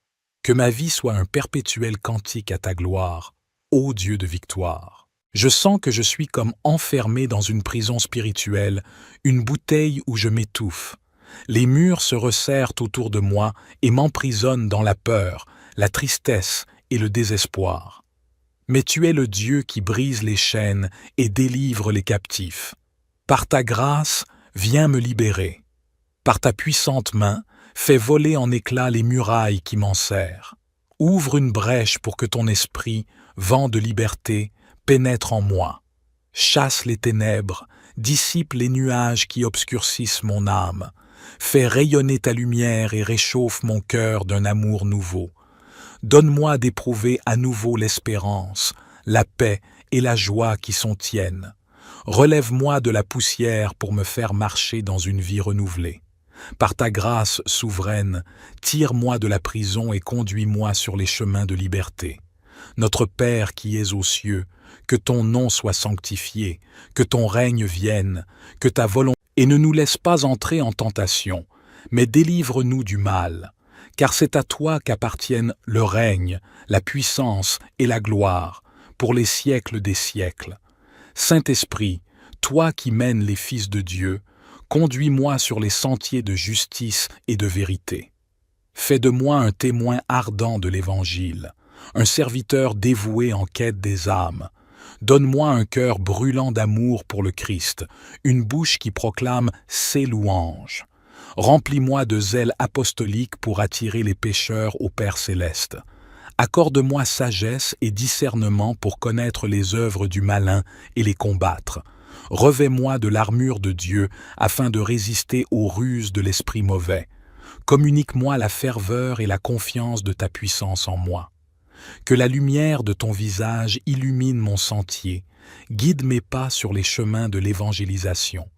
Que ma vie soit un perpétuel cantique à ta gloire, ô Dieu de victoire. Je sens que je suis comme enfermé dans une prison spirituelle, une bouteille où je m'étouffe. Les murs se resserrent autour de moi et m'emprisonnent dans la peur, la tristesse et le désespoir. Mais tu es le Dieu qui brise les chaînes et délivre les captifs. Par ta grâce, viens me libérer. Par ta puissante main, fais voler en éclats les murailles qui m'enserrent. Ouvre une brèche pour que ton esprit, vent de liberté, pénètre en moi. Chasse les ténèbres, dissipe les nuages qui obscurcissent mon âme. Fais rayonner ta lumière et réchauffe mon cœur d'un amour nouveau. Donne-moi d'éprouver à nouveau l'espérance, la paix et la joie qui sont tiennes. Relève-moi de la poussière pour me faire marcher dans une vie renouvelée. Par ta grâce souveraine, tire-moi de la prison et conduis-moi sur les chemins de liberté. Notre Père qui es aux cieux, que ton nom soit sanctifié, que ton règne vienne, que ta volonté... Et ne nous laisse pas entrer en tentation, mais délivre-nous du mal, car c'est à toi qu'appartiennent le règne, la puissance et la gloire, pour les siècles des siècles. Saint-Esprit, toi qui mènes les fils de Dieu, conduis-moi sur les sentiers de justice et de vérité. Fais de moi un témoin ardent de l'Évangile, un serviteur dévoué en quête des âmes. Donne-moi un cœur brûlant d'amour pour le Christ, une bouche qui proclame ses louanges. Remplis-moi de zèle apostolique pour attirer les pécheurs au Père céleste. Accorde-moi sagesse et discernement pour connaître les œuvres du malin et les combattre. Revêt-moi de l'armure de Dieu afin de résister aux ruses de l'esprit mauvais. Communique-moi la ferveur et la confiance de ta puissance en moi. Que la lumière de ton visage illumine mon sentier, guide mes pas sur les chemins de l'évangélisation.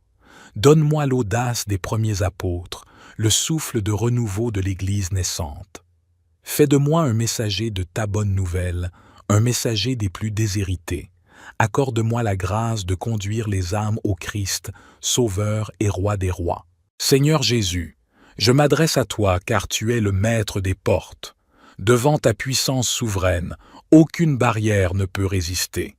Donne-moi l'audace des premiers apôtres, le souffle de renouveau de l'Église naissante. Fais de moi un messager de ta bonne nouvelle, un messager des plus déshérités. Accorde-moi la grâce de conduire les âmes au Christ, Sauveur et Roi des rois. Seigneur Jésus, je m'adresse à toi car tu es le maître des portes. Devant ta puissance souveraine, aucune barrière ne peut résister.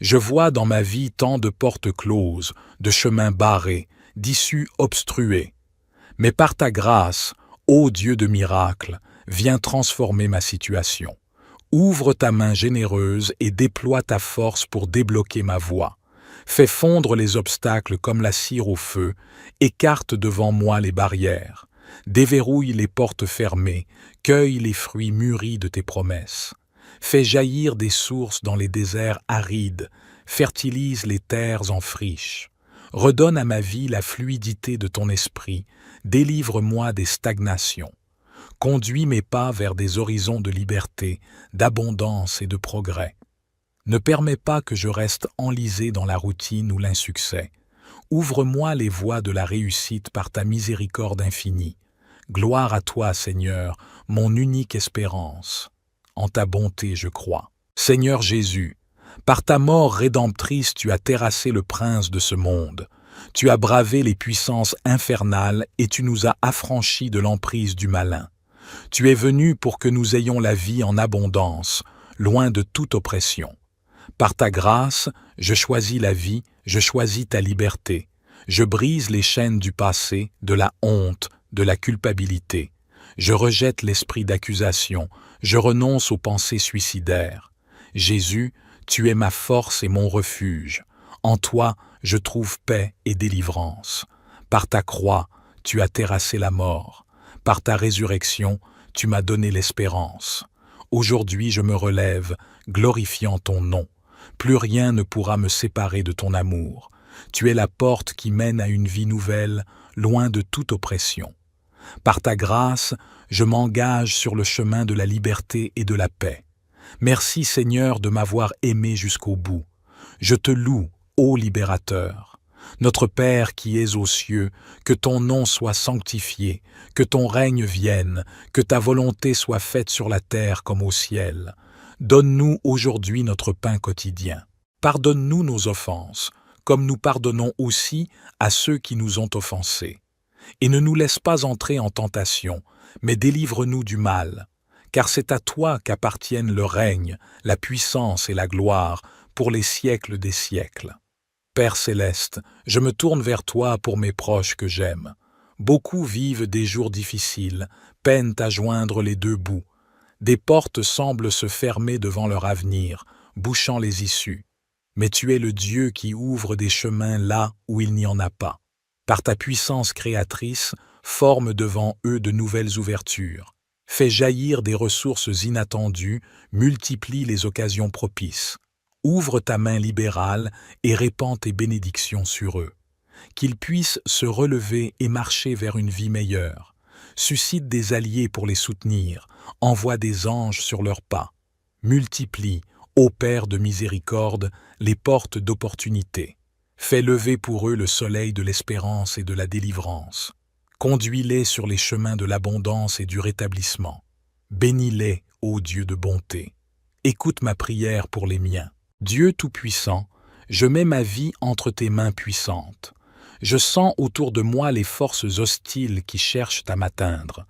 Je vois dans ma vie tant de portes closes, de chemins barrés, d'issues obstruées. Mais par ta grâce, ô Dieu de miracles, viens transformer ma situation. Ouvre ta main généreuse et déploie ta force pour débloquer ma voie. Fais fondre les obstacles comme la cire au feu, écarte devant moi les barrières. Déverrouille les portes fermées, cueille les fruits mûris de tes promesses. Fais jaillir des sources dans les déserts arides, fertilise les terres en friche. Redonne à ma vie la fluidité de ton esprit, délivre-moi des stagnations. Conduis mes pas vers des horizons de liberté, d'abondance et de progrès. Ne permets pas que je reste enlisé dans la routine ou l'insuccès. Ouvre-moi les voies de la réussite par ta miséricorde infinie. Gloire à toi, Seigneur, mon unique espérance. En ta bonté je crois. Seigneur Jésus, par ta mort rédemptrice tu as terrassé le prince de ce monde. Tu as bravé les puissances infernales et tu nous as affranchis de l'emprise du malin. Tu es venu pour que nous ayons la vie en abondance, loin de toute oppression. Par ta grâce, je choisis la vie, je choisis ta liberté. Je brise les chaînes du passé, de la honte, de la culpabilité. Je rejette l'esprit d'accusation, je renonce aux pensées suicidaires. Jésus, tu es ma force et mon refuge. En toi, je trouve paix et délivrance. Par ta croix, tu as terrassé la mort. Par ta résurrection, tu m'as donné l'espérance. Aujourd'hui, je me relève, glorifiant ton nom. Plus rien ne pourra me séparer de ton amour. Tu es la porte qui mène à une vie nouvelle, loin de toute oppression. Par ta grâce, je m'engage sur le chemin de la liberté et de la paix. Merci Seigneur de m'avoir aimé jusqu'au bout. Je te loue, ô libérateur. Notre Père qui es aux cieux, que ton nom soit sanctifié, que ton règne vienne, que ta volonté soit faite sur la terre comme au ciel. Donne-nous aujourd'hui notre pain quotidien. Pardonne-nous nos offenses, comme nous pardonnons aussi à ceux qui nous ont offensés. Et ne nous laisse pas entrer en tentation, mais délivre-nous du mal, car c'est à toi qu'appartiennent le règne, la puissance et la gloire pour les siècles des siècles. Père céleste, je me tourne vers toi pour mes proches que j'aime. Beaucoup vivent des jours difficiles, peinent à joindre les deux bouts. Des portes semblent se fermer devant leur avenir, bouchant les issues. Mais tu es le Dieu qui ouvre des chemins là où il n'y en a pas. Par ta puissance créatrice, forme devant eux de nouvelles ouvertures. Fais jaillir des ressources inattendues, multiplie les occasions propices. Ouvre ta main libérale et répands tes bénédictions sur eux. Qu'ils puissent se relever et marcher vers une vie meilleure. Suscite des alliés pour les soutenir, envoie des anges sur leurs pas. Multiplie, ô Père de miséricorde, les portes d'opportunité. Fais lever pour eux le soleil de l'espérance et de la délivrance. Conduis-les sur les chemins de l'abondance et du rétablissement. Bénis-les, ô Dieu de bonté. Écoute ma prière pour les miens. Dieu Tout-Puissant, je mets ma vie entre tes mains puissantes. Je sens autour de moi les forces hostiles qui cherchent à m'atteindre.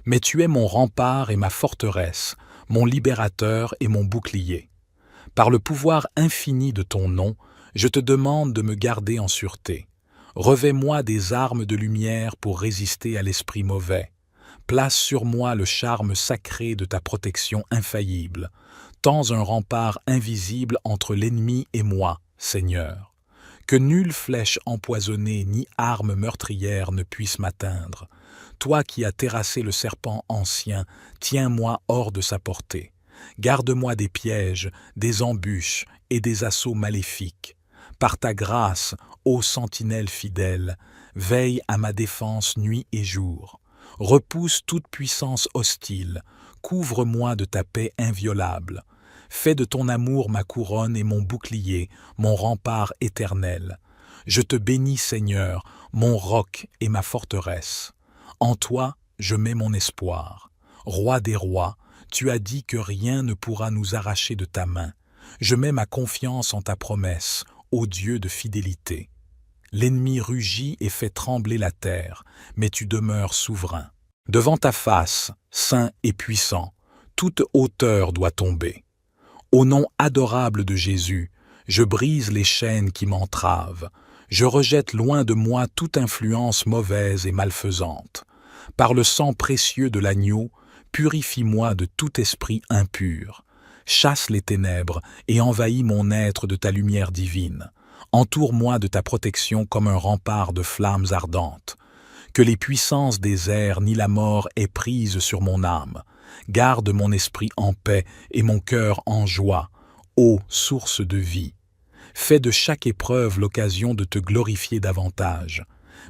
Mais tu es mon rempart et ma forteresse, mon libérateur et mon bouclier. Par le pouvoir infini de ton nom, je te demande de me garder en sûreté. Revêt-moi des armes de lumière pour résister à l'esprit mauvais. Place sur moi le charme sacré de ta protection infaillible. Tends un rempart invisible entre l'ennemi et moi, Seigneur. Que nulle flèche empoisonnée ni arme meurtrière ne puisse m'atteindre. Toi qui as terrassé le serpent ancien, tiens-moi hors de sa portée. Garde-moi des pièges, des embûches et des assauts maléfiques. Par ta grâce, ô sentinelle fidèle, veille à ma défense nuit et jour. Repousse toute puissance hostile, couvre-moi de ta paix inviolable. Fais de ton amour ma couronne et mon bouclier, mon rempart éternel. Je te bénis, Seigneur, mon roc et ma forteresse. En toi, je mets mon espoir. Roi des rois, tu as dit que rien ne pourra nous arracher de ta main. Je mets ma confiance en ta promesse, ô Dieu de fidélité. L'ennemi rugit et fait trembler la terre, mais tu demeures souverain. Devant ta face, saint et puissant, toute hauteur doit tomber. Au nom adorable de Jésus, je brise les chaînes qui m'entravent. Je rejette loin de moi toute influence mauvaise et malfaisante. Par le sang précieux de l'agneau, purifie-moi de tout esprit impur. Chasse les ténèbres et envahis mon être de ta lumière divine. Entoure-moi de ta protection comme un rempart de flammes ardentes. Que les puissances des airs ni la mort aient prise sur mon âme. Garde mon esprit en paix et mon cœur en joie, ô source de vie. Fais de chaque épreuve l'occasion de te glorifier davantage.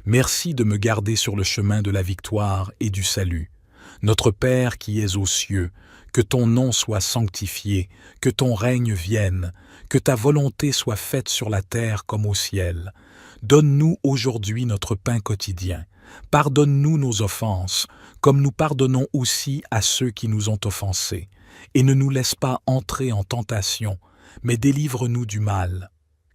Merci de me garder sur le chemin de la victoire et du salut. Notre Père qui es aux cieux, que ton nom soit sanctifié, que ton règne vienne, que ta volonté soit faite sur la terre comme au ciel. Donne-nous aujourd'hui notre pain quotidien. Pardonne-nous nos offenses, comme nous pardonnons aussi à ceux qui nous ont offensés. Et ne nous laisse pas entrer en tentation, mais délivre-nous du mal.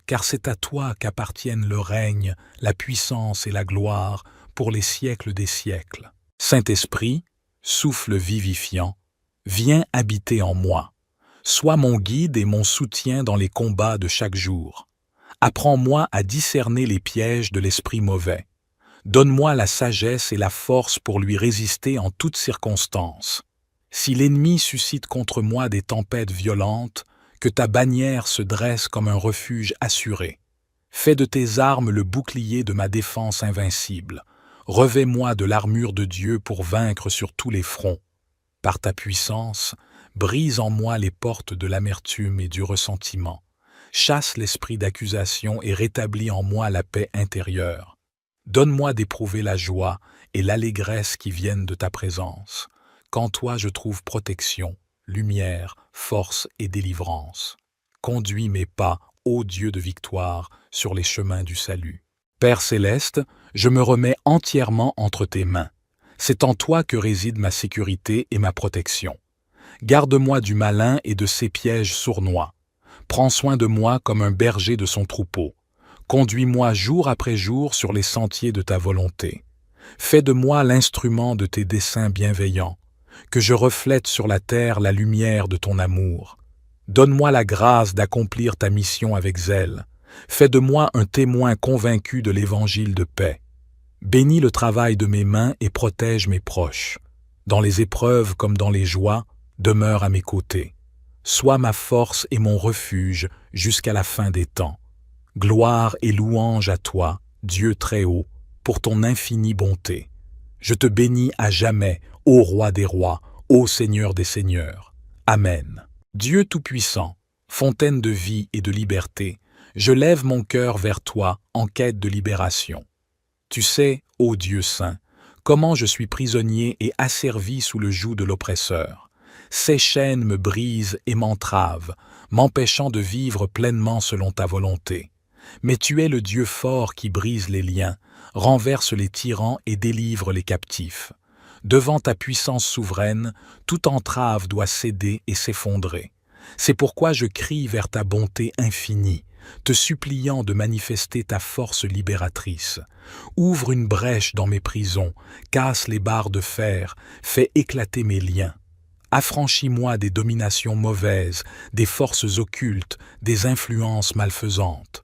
Car c'est à toi qu'appartiennent le règne, la puissance et la gloire pour les siècles des siècles. Saint-Esprit, souffle vivifiant, viens habiter en moi. Sois mon guide et mon soutien dans les combats de chaque jour. Apprends-moi à discerner les pièges de l'esprit mauvais. Donne-moi la sagesse et la force pour lui résister en toutes circonstances. Si l'ennemi suscite contre moi des tempêtes violentes, que ta bannière se dresse comme un refuge assuré. Fais de tes armes le bouclier de ma défense invincible. Revêt-moi de l'armure de Dieu pour vaincre sur tous les fronts. Par ta puissance, brise en moi les portes de l'amertume et du ressentiment. Chasse l'esprit d'accusation et rétablis en moi la paix intérieure. Donne-moi d'éprouver la joie et l'allégresse qui viennent de ta présence. Qu'en toi je trouve protection, lumière, force et délivrance. Conduis mes pas, ô Dieu de victoire, sur les chemins du salut. Père céleste, je me remets entièrement entre tes mains. C'est en toi que réside ma sécurité et ma protection. Garde-moi du malin et de ses pièges sournois. Prends soin de moi comme un berger de son troupeau. Conduis-moi jour après jour sur les sentiers de ta volonté. Fais de moi l'instrument de tes desseins bienveillants, que je reflète sur la terre la lumière de ton amour. Donne-moi la grâce d'accomplir ta mission avec zèle. Fais de moi un témoin convaincu de l'évangile de paix. Bénis le travail de mes mains et protège mes proches. Dans les épreuves comme dans les joies, demeure à mes côtés. Sois ma force et mon refuge jusqu'à la fin des temps. Gloire et louange à toi, Dieu très haut, pour ton infinie bonté. Je te bénis à jamais, ô Roi des rois, ô Seigneur des seigneurs. Amen. Dieu Tout-Puissant, fontaine de vie et de liberté, je lève mon cœur vers toi en quête de libération. Tu sais, ô Dieu saint, comment je suis prisonnier et asservi sous le joug de l'oppresseur. Ces chaînes me brisent et m'entravent, m'empêchant de vivre pleinement selon ta volonté. Mais tu es le Dieu fort qui brise les liens, renverse les tyrans et délivre les captifs. Devant ta puissance souveraine, toute entrave doit céder et s'effondrer. C'est pourquoi je crie vers ta bonté infinie, te suppliant de manifester ta force libératrice. Ouvre une brèche dans mes prisons, casse les barres de fer, fais éclater mes liens. Affranchis-moi des dominations mauvaises, des forces occultes, des influences malfaisantes.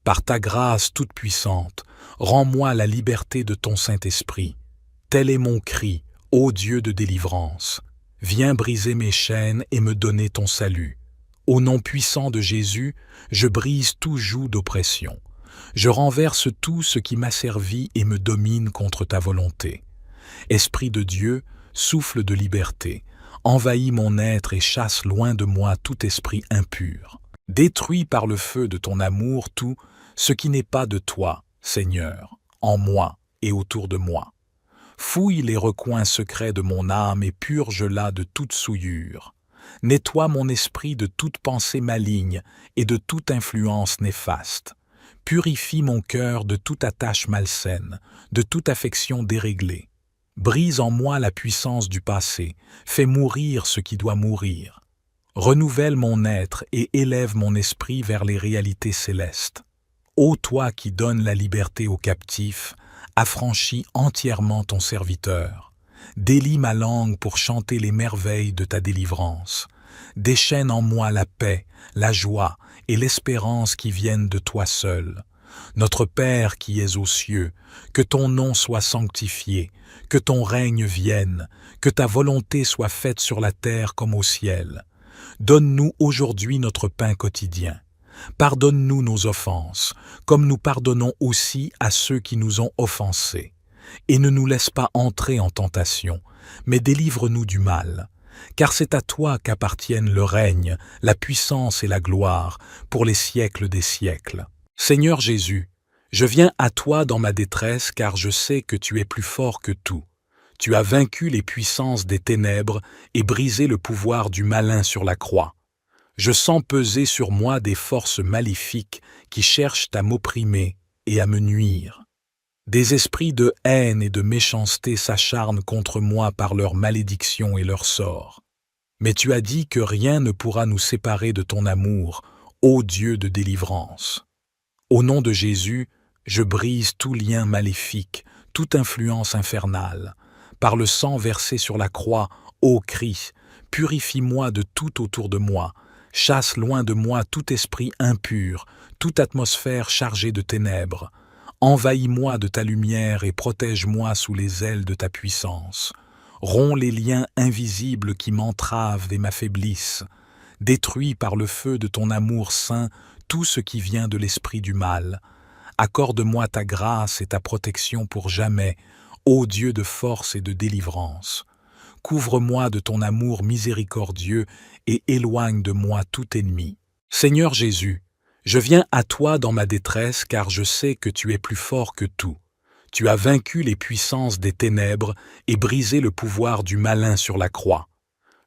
Par ta grâce toute puissante, rends-moi la liberté de ton Saint-Esprit. Tel est mon cri, ô Dieu de délivrance. Viens briser mes chaînes et me donner ton salut. Au nom puissant de Jésus, je brise tout joug d'oppression. Je renverse tout ce qui m'asservit et me domine contre ta volonté. Esprit de Dieu, souffle de liberté, envahis mon être et chasse loin de moi tout esprit impur. Détruis par le feu de ton amour tout ce qui n'est pas de toi, Seigneur, en moi et autour de moi. Fouille les recoins secrets de mon âme et purge-la de toute souillure. Nettoie mon esprit de toute pensée maligne et de toute influence néfaste. Purifie mon cœur de toute attache malsaine, de toute affection déréglée. Brise en moi la puissance du passé, fais mourir ce qui doit mourir. Renouvelle mon être et élève mon esprit vers les réalités célestes. Ô toi qui donnes la liberté aux captifs, affranchis entièrement ton serviteur. Délie ma langue pour chanter les merveilles de ta délivrance. Déchaîne en moi la paix, la joie et l'espérance qui viennent de toi seul. Notre Père qui es aux cieux, que ton nom soit sanctifié, que ton règne vienne, que ta volonté soit faite sur la terre comme au ciel. Donne-nous aujourd'hui notre pain quotidien. Pardonne-nous nos offenses, comme nous pardonnons aussi à ceux qui nous ont offensés. Et ne nous laisse pas entrer en tentation, mais délivre-nous du mal. Car c'est à toi qu'appartiennent le règne, la puissance et la gloire, pour les siècles des siècles. Seigneur Jésus, je viens à toi dans ma détresse car je sais que tu es plus fort que tout. Tu as vaincu les puissances des ténèbres et brisé le pouvoir du malin sur la croix. Je sens peser sur moi des forces maléfiques qui cherchent à m'opprimer et à me nuire. Des esprits de haine et de méchanceté s'acharnent contre moi par leur malédiction et leur sort. Mais tu as dit que rien ne pourra nous séparer de ton amour, ô Dieu de délivrance. Au nom de Jésus, je brise tout lien maléfique, toute influence infernale. Par le sang versé sur la croix, ô Christ, purifie-moi de tout autour de moi, chasse loin de moi tout esprit impur, toute atmosphère chargée de ténèbres. Envahis-moi de ta lumière et protège-moi sous les ailes de ta puissance. Romps les liens invisibles qui m'entravent et m'affaiblissent. Détruis par le feu de ton amour saint tout ce qui vient de l'esprit du mal. Accorde-moi ta grâce et ta protection pour jamais, ô Dieu de force et de délivrance. Couvre-moi de ton amour miséricordieux et éloigne de moi tout ennemi. Seigneur Jésus, je viens à toi dans ma détresse car je sais que tu es plus fort que tout. Tu as vaincu les puissances des ténèbres et brisé le pouvoir du malin sur la croix.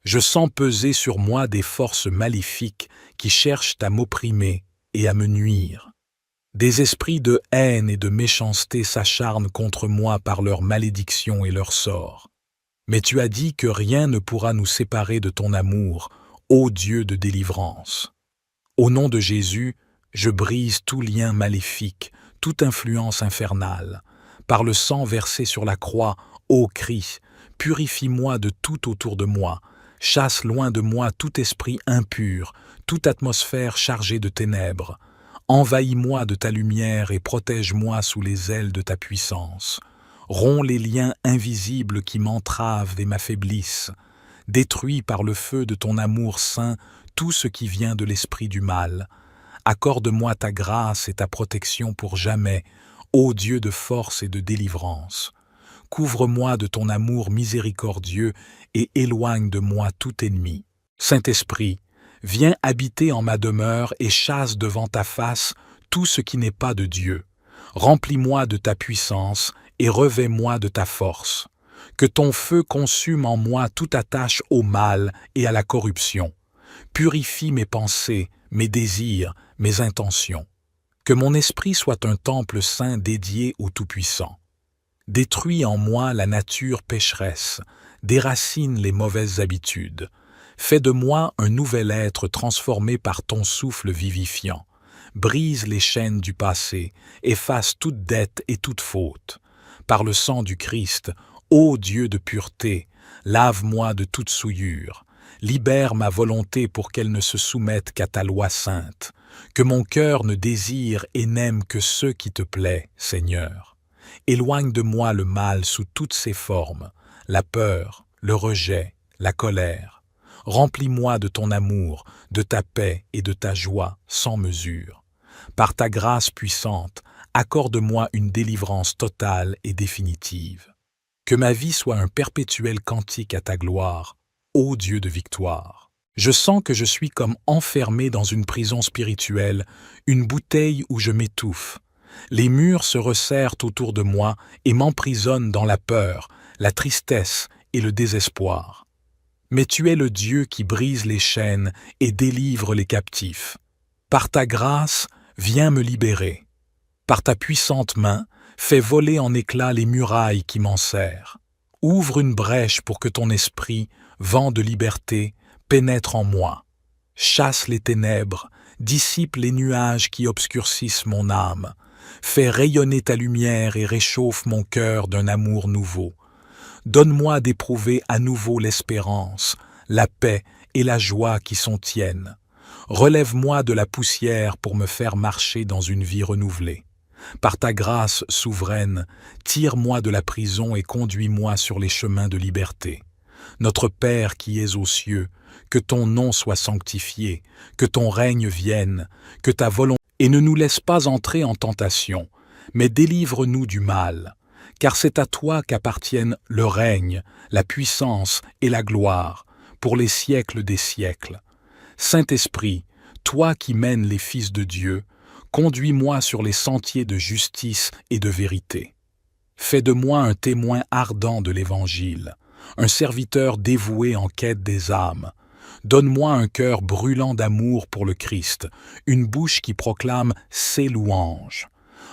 Je sens peser sur moi des forces maléfiques qui cherchent à m'opprimer et à me nuire. Des esprits de haine et de méchanceté s'acharnent contre moi par leur malédiction et leur sort. Mais tu as dit que rien ne pourra nous séparer de ton amour, ô Dieu de délivrance. Au nom de Jésus, je brise tout lien maléfique, toute influence infernale. Par le sang versé sur la croix, ô Christ, purifie-moi de tout autour de moi, chasse loin de moi tout esprit impur, toute atmosphère chargée de ténèbres. Envahis-moi de ta lumière et protège-moi sous les ailes de ta puissance. Romps les liens invisibles qui m'entravent et m'affaiblissent. Détruis par le feu de ton amour saint tout ce qui vient de l'esprit du mal. Accorde-moi ta grâce et ta protection pour jamais, ô Dieu de force et de délivrance. Couvre-moi de ton amour miséricordieux et éloigne de moi tout ennemi. Saint-Esprit, viens habiter en ma demeure et chasse devant ta face tout ce qui n'est pas de Dieu. Remplis-moi de ta puissance et revêts-moi de ta force. Que ton feu consume en moi toute attache au mal et à la corruption. Purifie mes pensées, mes désirs, mes intentions. Que mon esprit soit un temple saint dédié au Tout-Puissant. Détruis en moi la nature pécheresse, déracine les mauvaises habitudes. Fais de moi un nouvel être transformé par ton souffle vivifiant. Brise les chaînes du passé, efface toute dette et toute faute. Par le sang du Christ, ô Dieu de pureté, lave-moi de toute souillure. Libère ma volonté pour qu'elle ne se soumette qu'à ta loi sainte. Que mon cœur ne désire et n'aime que ce qui te plaît, Seigneur. Éloigne de moi le mal sous toutes ses formes, la peur, le rejet, la colère. Remplis-moi de ton amour, de ta paix et de ta joie sans mesure. Par ta grâce puissante, accorde-moi une délivrance totale et définitive. Que ma vie soit un perpétuel cantique à ta gloire, ô Dieu de victoire. Je sens que je suis comme enfermé dans une prison spirituelle, une bouteille où je m'étouffe. Les murs se resserrent autour de moi et m'emprisonnent dans la peur, la tristesse et le désespoir. Mais tu es le Dieu qui brise les chaînes et délivre les captifs. Par ta grâce, viens me libérer. Par ta puissante main, fais voler en éclats les murailles qui m'enserrent. Ouvre une brèche pour que ton esprit, vent de liberté, pénètre en moi. Chasse les ténèbres, dissipe les nuages qui obscurcissent mon âme. Fais rayonner ta lumière et réchauffe mon cœur d'un amour nouveau. Donne-moi d'éprouver à nouveau l'espérance, la paix et la joie qui sont tiennes. Relève-moi de la poussière pour me faire marcher dans une vie renouvelée. Par ta grâce souveraine, tire-moi de la prison et conduis-moi sur les chemins de liberté. Notre Père qui es aux cieux, que ton nom soit sanctifié, que ton règne vienne, que ta volonté... Et ne nous laisse pas entrer en tentation, mais délivre-nous du mal, car c'est à toi qu'appartiennent le règne, la puissance et la gloire, pour les siècles des siècles. Saint-Esprit, toi qui mènes les fils de Dieu, conduis-moi sur les sentiers de justice et de vérité. Fais de moi un témoin ardent de l'Évangile, un serviteur dévoué en quête des âmes. Donne-moi un cœur brûlant d'amour pour le Christ, une bouche qui proclame ses louanges.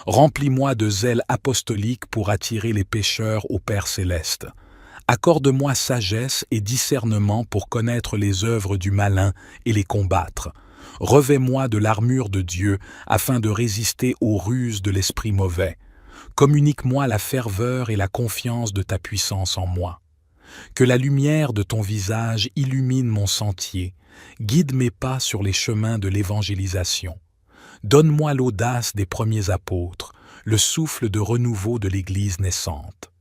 Remplis-moi de zèle apostolique pour attirer les pécheurs au Père céleste. Accorde-moi sagesse et discernement pour connaître les œuvres du malin et les combattre. Revêt-moi de l'armure de Dieu afin de résister aux ruses de l'esprit mauvais. Communique-moi la ferveur et la confiance de ta puissance en moi. Que la lumière de ton visage illumine mon sentier, guide mes pas sur les chemins de l'évangélisation. Donne-moi l'audace des premiers apôtres, le souffle de renouveau de l'Église naissante.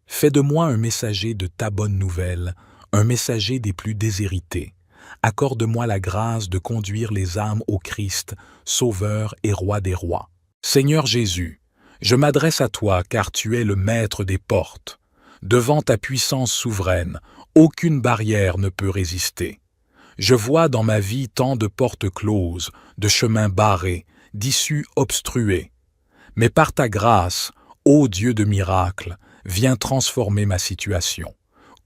Fais de moi un messager de ta bonne nouvelle, un messager des plus déshérités. Accorde-moi la grâce de conduire les âmes au Christ, Sauveur et Roi des rois. Seigneur Jésus, je m'adresse à toi car tu es le maître des portes. Devant ta puissance souveraine, aucune barrière ne peut résister. Je vois dans ma vie tant de portes closes, de chemins barrés, d'issues obstruées. Mais par ta grâce, ô Dieu de miracles, viens transformer ma situation.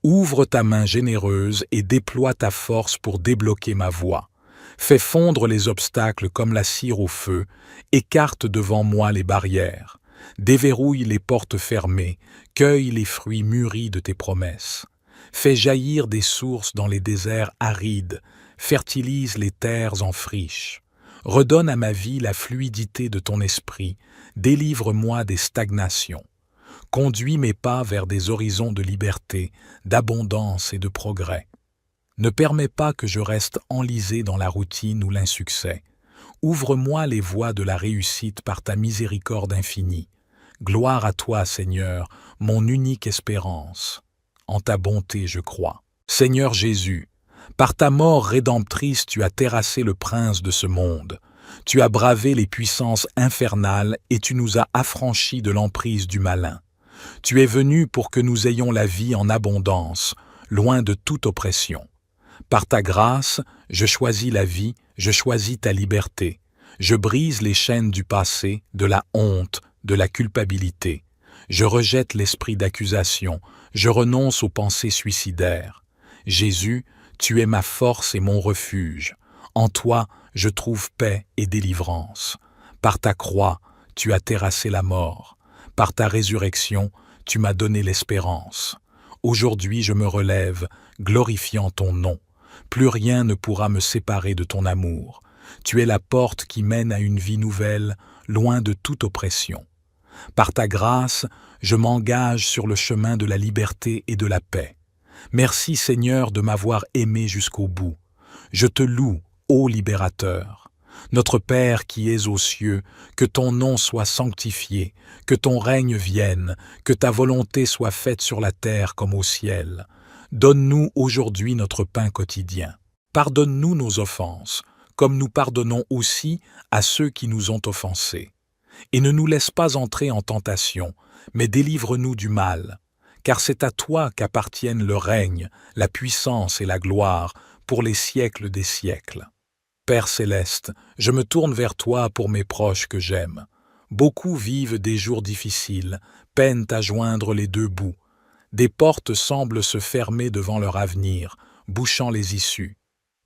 Ouvre ta main généreuse et déploie ta force pour débloquer ma voie. Fais fondre les obstacles comme la cire au feu, écarte devant moi les barrières. Déverrouille les portes fermées, cueille les fruits mûris de tes promesses. Fais jaillir des sources dans les déserts arides, fertilise les terres en friche. Redonne à ma vie la fluidité de ton esprit, délivre-moi des stagnations. Conduis mes pas vers des horizons de liberté, d'abondance et de progrès. Ne permets pas que je reste enlisé dans la routine ou l'insuccès. Ouvre-moi les voies de la réussite par ta miséricorde infinie. Gloire à toi, Seigneur, mon unique espérance. En ta bonté, je crois. Seigneur Jésus, par ta mort rédemptrice, tu as terrassé le prince de ce monde. Tu as bravé les puissances infernales et tu nous as affranchis de l'emprise du malin. Tu es venu pour que nous ayons la vie en abondance, loin de toute oppression. Par ta grâce, je choisis la vie, je choisis ta liberté. Je brise les chaînes du passé, de la honte, de la culpabilité. Je rejette l'esprit d'accusation, je renonce aux pensées suicidaires. Jésus, tu es ma force et mon refuge. En toi, je trouve paix et délivrance. Par ta croix, tu as terrassé la mort. Par ta résurrection, tu m'as donné l'espérance. Aujourd'hui, je me relève, glorifiant ton nom. Plus rien ne pourra me séparer de ton amour. Tu es la porte qui mène à une vie nouvelle, loin de toute oppression. Par ta grâce, je m'engage sur le chemin de la liberté et de la paix. Merci Seigneur de m'avoir aimé jusqu'au bout. Je te loue, ô libérateur. Notre Père qui es aux cieux, que ton nom soit sanctifié, que ton règne vienne, que ta volonté soit faite sur la terre comme au ciel. Donne-nous aujourd'hui notre pain quotidien. Pardonne-nous nos offenses, comme nous pardonnons aussi à ceux qui nous ont offensés. Et ne nous laisse pas entrer en tentation, mais délivre-nous du mal. Car c'est à toi qu'appartiennent le règne, la puissance et la gloire pour les siècles des siècles. Père céleste, je me tourne vers toi pour mes proches que j'aime. Beaucoup vivent des jours difficiles, peinent à joindre les deux bouts. Des portes semblent se fermer devant leur avenir, bouchant les issues.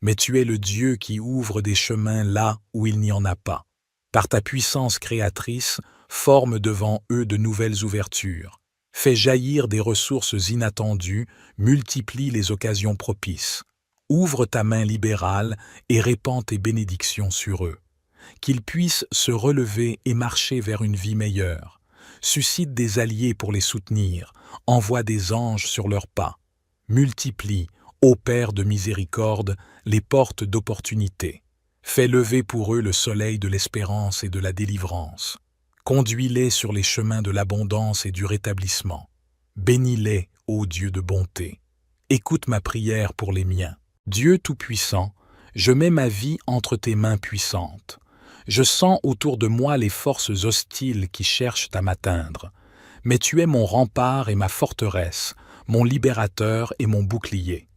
Mais tu es le Dieu qui ouvre des chemins là où il n'y en a pas. Par ta puissance créatrice, forme devant eux de nouvelles ouvertures. Fais jaillir des ressources inattendues, multiplie les occasions propices. Ouvre ta main libérale et répands tes bénédictions sur eux. Qu'ils puissent se relever et marcher vers une vie meilleure. Suscite des alliés pour les soutenir, envoie des anges sur leurs pas. Multiplie, ô Père de miséricorde, les portes d'opportunité. Fais lever pour eux le soleil de l'espérance et de la délivrance. Conduis-les sur les chemins de l'abondance et du rétablissement. Bénis-les, ô Dieu de bonté. Écoute ma prière pour les miens. Dieu Tout-Puissant, je mets ma vie entre tes mains puissantes. Je sens autour de moi les forces hostiles qui cherchent à m'atteindre. Mais tu es mon rempart et ma forteresse, mon libérateur et mon bouclier.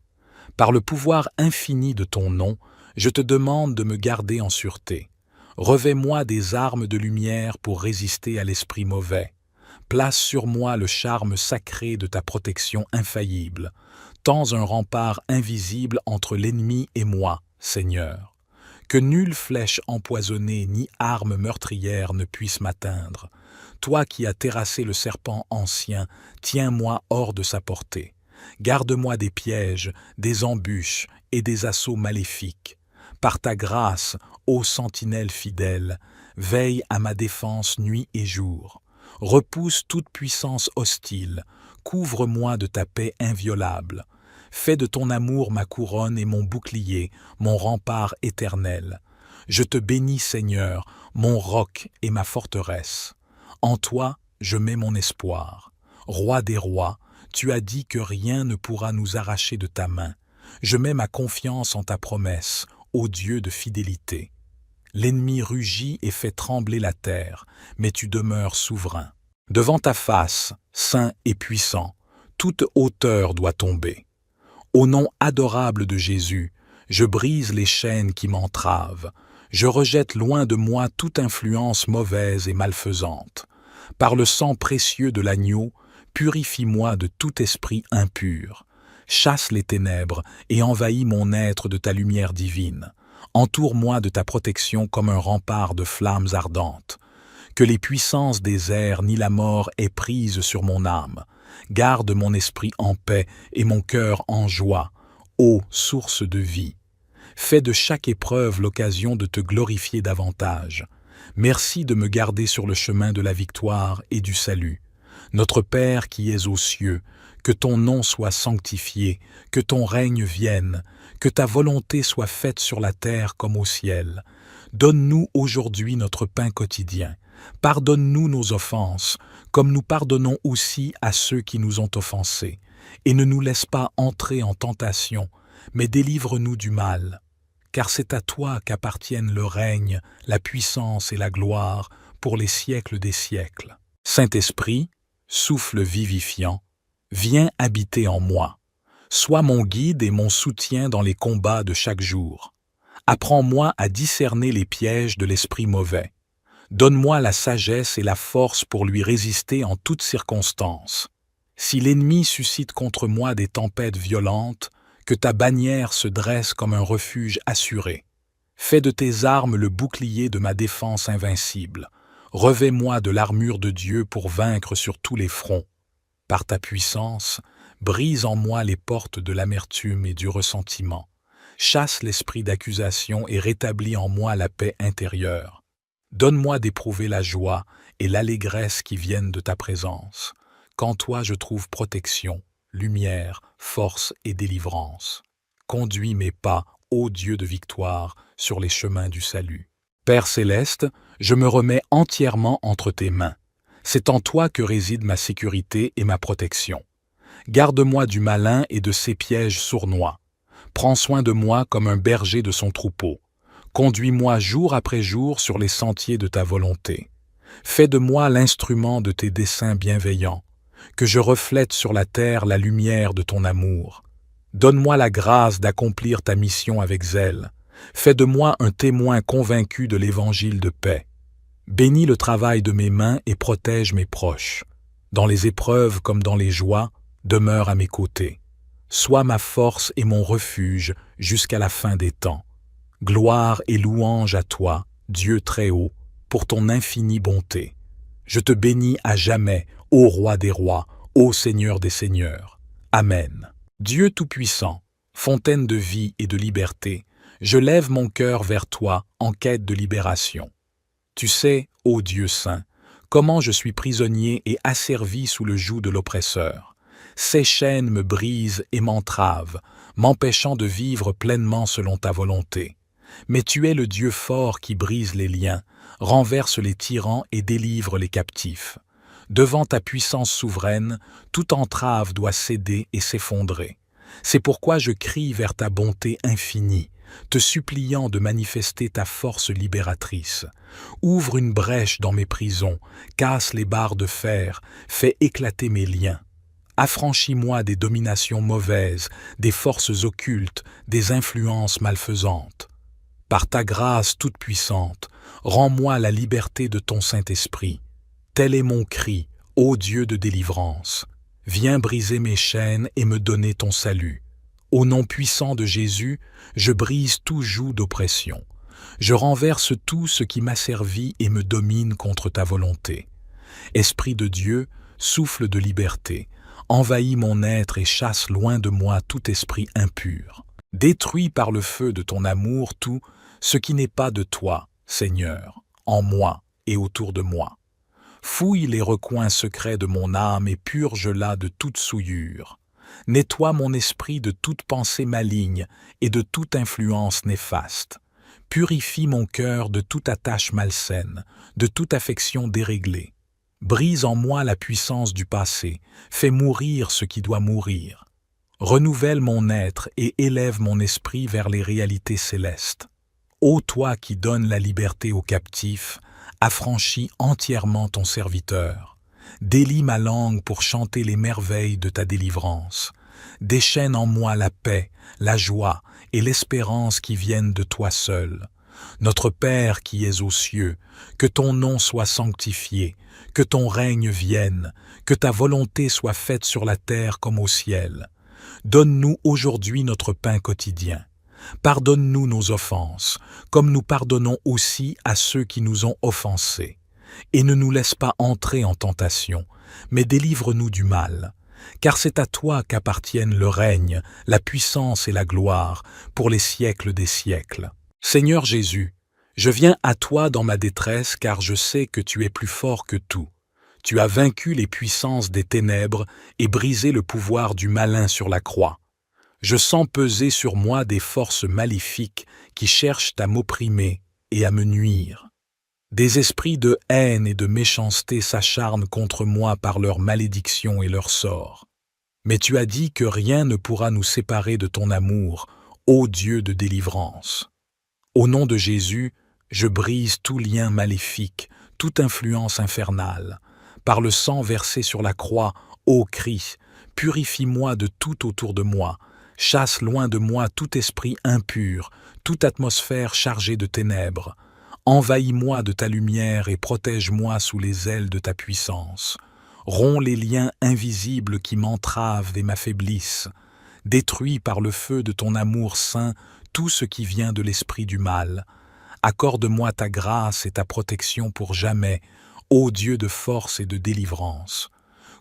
Par le pouvoir infini de ton nom, je te demande de me garder en sûreté. Revêt-moi des armes de lumière pour résister à l'esprit mauvais. Place sur moi le charme sacré de ta protection infaillible. Tends un rempart invisible entre l'ennemi et moi, Seigneur. Que nulle flèche empoisonnée ni arme meurtrière ne puisse m'atteindre. Toi qui as terrassé le serpent ancien, tiens-moi hors de sa portée. Garde-moi des pièges, des embûches et des assauts maléfiques. Par ta grâce, ô sentinelle fidèle, veille à ma défense nuit et jour. Repousse toute puissance hostile, couvre-moi de ta paix inviolable. Fais de ton amour ma couronne et mon bouclier, mon rempart éternel. Je te bénis, Seigneur, mon roc et ma forteresse. En toi, je mets mon espoir. Roi des rois, tu as dit que rien ne pourra nous arracher de ta main. Je mets ma confiance en ta promesse, ô Dieu de fidélité. L'ennemi rugit et fait trembler la terre, mais tu demeures souverain. Devant ta face, saint et puissant, toute hauteur doit tomber. Au nom adorable de Jésus, je brise les chaînes qui m'entravent. Je rejette loin de moi toute influence mauvaise et malfaisante. Par le sang précieux de l'agneau, purifie-moi de tout esprit impur. Chasse les ténèbres et envahis mon être de ta lumière divine. Entoure-moi de ta protection comme un rempart de flammes ardentes. Que les puissances des airs ni la mort aient prise sur mon âme. Garde mon esprit en paix et mon cœur en joie, ô source de vie. Fais de chaque épreuve l'occasion de te glorifier davantage. Merci de me garder sur le chemin de la victoire et du salut. Notre Père qui es aux cieux, que ton nom soit sanctifié, que ton règne vienne, que ta volonté soit faite sur la terre comme au ciel. Donne-nous aujourd'hui notre pain quotidien. Pardonne-nous nos offenses, comme nous pardonnons aussi à ceux qui nous ont offensés. Et ne nous laisse pas entrer en tentation, mais délivre-nous du mal. Car c'est à toi qu'appartiennent le règne, la puissance et la gloire pour les siècles des siècles. Saint-Esprit, souffle vivifiant, viens habiter en moi. Sois mon guide et mon soutien dans les combats de chaque jour. Apprends-moi à discerner les pièges de l'esprit mauvais. Donne-moi la sagesse et la force pour lui résister en toutes circonstances. Si l'ennemi suscite contre moi des tempêtes violentes, que ta bannière se dresse comme un refuge assuré. Fais de tes armes le bouclier de ma défense invincible. Revêt-moi de l'armure de Dieu pour vaincre sur tous les fronts. Par ta puissance, brise en moi les portes de l'amertume et du ressentiment. Chasse l'esprit d'accusation et rétablis en moi la paix intérieure. Donne-moi d'éprouver la joie et l'allégresse qui viennent de ta présence. Qu'en toi je trouve protection, lumière, force et délivrance. Conduis mes pas, ô Dieu de victoire, sur les chemins du salut. Père céleste, je me remets entièrement entre tes mains. C'est en toi que réside ma sécurité et ma protection. Garde-moi du malin et de ses pièges sournois. Prends soin de moi comme un berger de son troupeau. Conduis-moi jour après jour sur les sentiers de ta volonté. Fais de moi l'instrument de tes desseins bienveillants, que je reflète sur la terre la lumière de ton amour. Donne-moi la grâce d'accomplir ta mission avec zèle. Fais de moi un témoin convaincu de l'évangile de paix. Bénis le travail de mes mains et protège mes proches. Dans les épreuves comme dans les joies, demeure à mes côtés. Sois ma force et mon refuge jusqu'à la fin des temps. Gloire et louange à toi, Dieu très haut, pour ton infinie bonté. Je te bénis à jamais, ô Roi des rois, ô Seigneur des seigneurs. Amen. Dieu Tout-Puissant, fontaine de vie et de liberté, je lève mon cœur vers toi en quête de libération. Tu sais, ô Dieu saint, comment je suis prisonnier et asservi sous le joug de l'oppresseur. Ces chaînes me brisent et m'entravent, m'empêchant de vivre pleinement selon ta volonté. Mais tu es le Dieu fort qui brise les liens, renverse les tyrans et délivre les captifs. Devant ta puissance souveraine, toute entrave doit céder et s'effondrer. C'est pourquoi je crie vers ta bonté infinie, te suppliant de manifester ta force libératrice. Ouvre une brèche dans mes prisons, casse les barres de fer, fais éclater mes liens. Affranchis-moi des dominations mauvaises, des forces occultes, des influences malfaisantes. Par ta grâce toute puissante, rends-moi la liberté de ton Saint-Esprit. Tel est mon cri, ô Dieu de délivrance. Viens briser mes chaînes et me donner ton salut. Au nom puissant de Jésus, je brise tout joug d'oppression. Je renverse tout ce qui m'asservit et me domine contre ta volonté. Esprit de Dieu, souffle de liberté, envahis mon être et chasse loin de moi tout esprit impur. Détruis par le feu de ton amour tout ce qui n'est pas de toi, Seigneur, en moi et autour de moi. Fouille les recoins secrets de mon âme et purge-la de toute souillure. Nettoie mon esprit de toute pensée maligne et de toute influence néfaste. Purifie mon cœur de toute attache malsaine, de toute affection déréglée. Brise en moi la puissance du passé, fais mourir ce qui doit mourir. Renouvelle mon être et élève mon esprit vers les réalités célestes. Ô toi qui donnes la liberté aux captifs, affranchis entièrement ton serviteur. Délie ma langue pour chanter les merveilles de ta délivrance. Déchaîne en moi la paix, la joie et l'espérance qui viennent de toi seul. Notre Père qui es aux cieux, que ton nom soit sanctifié, que ton règne vienne, que ta volonté soit faite sur la terre comme au ciel. Donne-nous aujourd'hui notre pain quotidien. Pardonne-nous nos offenses, comme nous pardonnons aussi à ceux qui nous ont offensés. Et ne nous laisse pas entrer en tentation, mais délivre-nous du mal. Car c'est à toi qu'appartiennent le règne, la puissance et la gloire, pour les siècles des siècles. Seigneur Jésus, je viens à toi dans ma détresse car je sais que tu es plus fort que tout. Tu as vaincu les puissances des ténèbres et brisé le pouvoir du malin sur la croix. Je sens peser sur moi des forces maléfiques qui cherchent à m'opprimer, et à me nuire. Des esprits de haine et de méchanceté s'acharnent contre moi par leur malédiction et leur sort. Mais tu as dit que rien ne pourra nous séparer de ton amour, ô Dieu de délivrance. Au nom de Jésus, je brise tout lien maléfique, toute influence infernale. Par le sang versé sur la croix, ô Christ, purifie-moi de tout autour de moi, chasse loin de moi tout esprit impur, toute atmosphère chargée de ténèbres. Envahis-moi de ta lumière et protège-moi sous les ailes de ta puissance. Romps les liens invisibles qui m'entravent et m'affaiblissent. Détruis par le feu de ton amour saint tout ce qui vient de l'esprit du mal. Accorde-moi ta grâce et ta protection pour jamais, ô Dieu de force et de délivrance.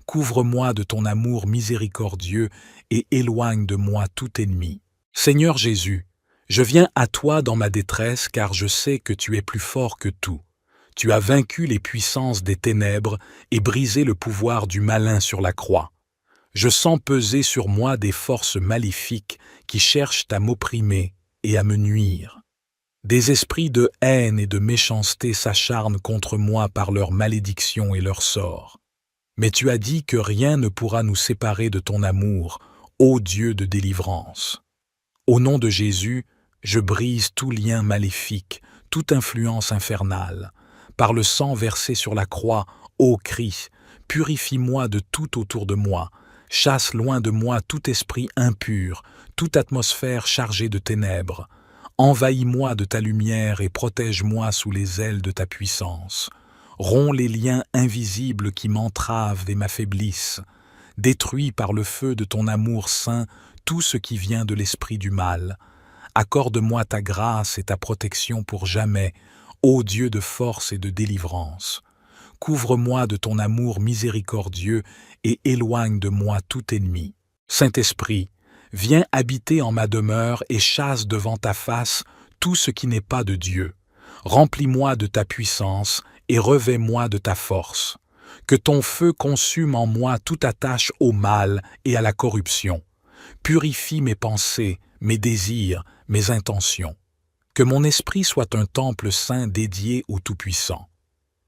Couvre-moi de ton amour miséricordieux et éloigne de moi tout ennemi. Seigneur Jésus, je viens à toi dans ma détresse car je sais que tu es plus fort que tout. Tu as vaincu les puissances des ténèbres et brisé le pouvoir du malin sur la croix. Je sens peser sur moi des forces maléfiques qui cherchent à m'opprimer et à me nuire. Des esprits de haine et de méchanceté s'acharnent contre moi par leur malédiction et leur sort. Mais tu as dit que rien ne pourra nous séparer de ton amour, ô Dieu de délivrance. Au nom de Jésus, je brise tout lien maléfique, toute influence infernale. Par le sang versé sur la croix, ô Christ, purifie-moi de tout autour de moi, chasse loin de moi tout esprit impur, toute atmosphère chargée de ténèbres. Envahis-moi de ta lumière et protège-moi sous les ailes de ta puissance. Romps les liens invisibles qui m'entravent et m'affaiblissent. Détruis par le feu de ton amour saint tout ce qui vient de l'esprit du mal. Accorde-moi ta grâce et ta protection pour jamais, ô Dieu de force et de délivrance. Couvre-moi de ton amour miséricordieux et éloigne de moi tout ennemi. Saint-Esprit, viens habiter en ma demeure et chasse devant ta face tout ce qui n'est pas de Dieu. Remplis-moi de ta puissance et revêts-moi de ta force. Que ton feu consume en moi toute attache au mal et à la corruption. Purifie mes pensées, mes désirs, mes intentions. Que mon esprit soit un temple saint dédié au Tout-Puissant.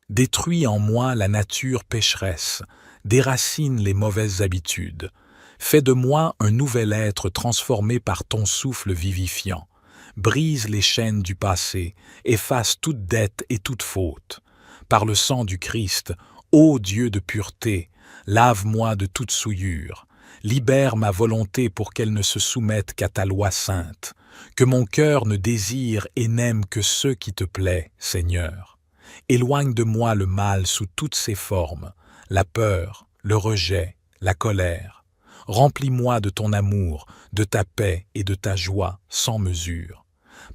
Détruis en moi la nature pécheresse, déracine les mauvaises habitudes. Fais de moi un nouvel être transformé par ton souffle vivifiant. Brise les chaînes du passé, efface toute dette et toute faute. Par le sang du Christ, ô Dieu de pureté, lave-moi de toute souillure. Libère ma volonté pour qu'elle ne se soumette qu'à ta loi sainte. Que mon cœur ne désire et n'aime que ce qui te plaît, Seigneur. Éloigne de moi le mal sous toutes ses formes, la peur, le rejet, la colère. Remplis-moi de ton amour, de ta paix et de ta joie sans mesure.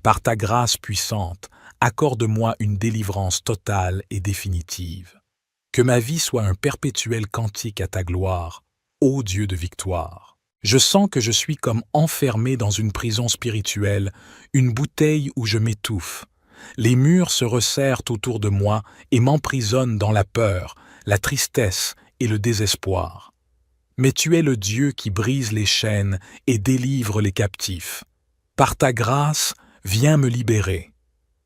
Par ta grâce puissante, accorde-moi une délivrance totale et définitive. Que ma vie soit un perpétuel cantique à ta gloire, ô Dieu de victoire. Je sens que je suis comme enfermé dans une prison spirituelle, une bouteille où je m'étouffe. Les murs se resserrent autour de moi et m'emprisonnent dans la peur, la tristesse et le désespoir. Mais tu es le Dieu qui brise les chaînes et délivre les captifs. Par ta grâce, viens me libérer.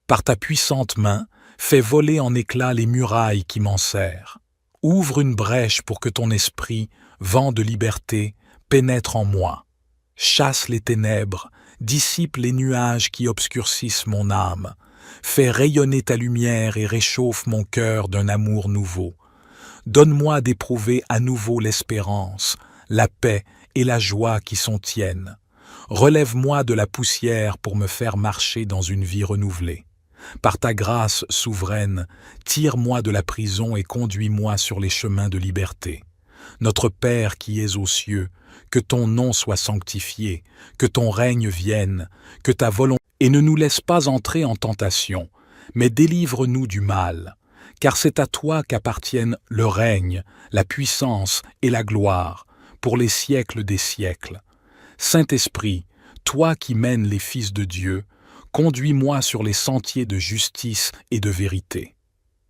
Par ta puissante main, fais voler en éclats les murailles qui m'enserrent. Ouvre une brèche pour que ton esprit, vent de liberté, pénètre en moi. Chasse les ténèbres, dissipe les nuages qui obscurcissent mon âme. Fais rayonner ta lumière et réchauffe mon cœur d'un amour nouveau. Donne-moi d'éprouver à nouveau l'espérance, la paix et la joie qui sont tiennes. Relève-moi de la poussière pour me faire marcher dans une vie renouvelée. Par ta grâce souveraine, tire-moi de la prison et conduis-moi sur les chemins de liberté. Notre Père qui es aux cieux, que ton nom soit sanctifié, que ton règne vienne, que ta volonté... Et ne nous laisse pas entrer en tentation, mais délivre-nous du mal, car c'est à toi qu'appartiennent le règne, la puissance et la gloire, pour les siècles des siècles. Saint-Esprit, toi qui mènes les fils de Dieu, conduis-moi sur les sentiers de justice et de vérité.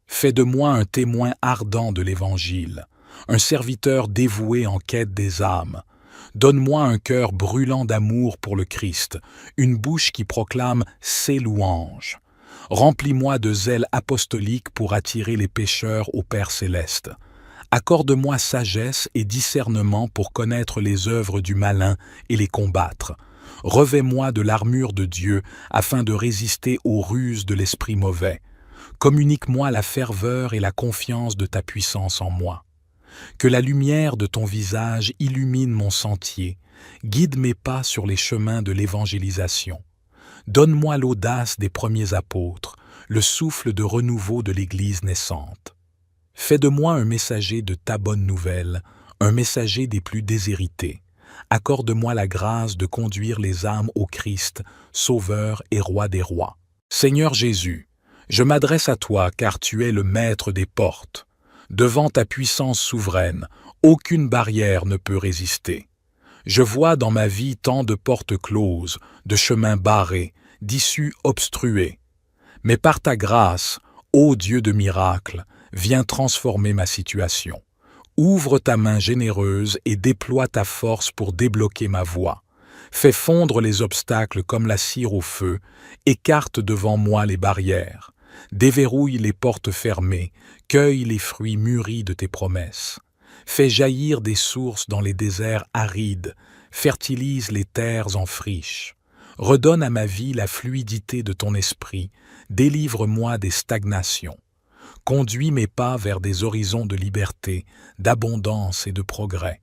Fais de moi un témoin ardent de l'Évangile, un serviteur dévoué en quête des âmes. Donne-moi un cœur brûlant d'amour pour le Christ, une bouche qui proclame ses louanges. Remplis-moi de zèle apostolique pour attirer les pécheurs au Père céleste. Accorde-moi sagesse et discernement pour connaître les œuvres du malin et les combattre. Revêt-moi de l'armure de Dieu afin de résister aux ruses de l'esprit mauvais. Communique-moi la ferveur et la confiance de ta puissance en moi. Que la lumière de ton visage illumine mon sentier, guide mes pas sur les chemins de l'évangélisation. Donne-moi l'audace des premiers apôtres, le souffle de renouveau de l'Église naissante. Fais de moi un messager de ta bonne nouvelle, un messager des plus déshérités. Accorde-moi la grâce de conduire les âmes au Christ, Sauveur et Roi des rois. Seigneur Jésus, je m'adresse à toi car tu es le maître des portes. Devant ta puissance souveraine, aucune barrière ne peut résister. Je vois dans ma vie tant de portes closes, de chemins barrés, d'issues obstruées. Mais par ta grâce, ô Dieu de miracles, viens transformer ma situation. Ouvre ta main généreuse et déploie ta force pour débloquer ma voie. Fais fondre les obstacles comme la cire au feu, écarte devant moi les barrières. Déverrouille les portes fermées, cueille les fruits mûris de tes promesses. Fais jaillir des sources dans les déserts arides, fertilise les terres en friche. Redonne à ma vie la fluidité de ton esprit, délivre-moi des stagnations. Conduis mes pas vers des horizons de liberté, d'abondance et de progrès.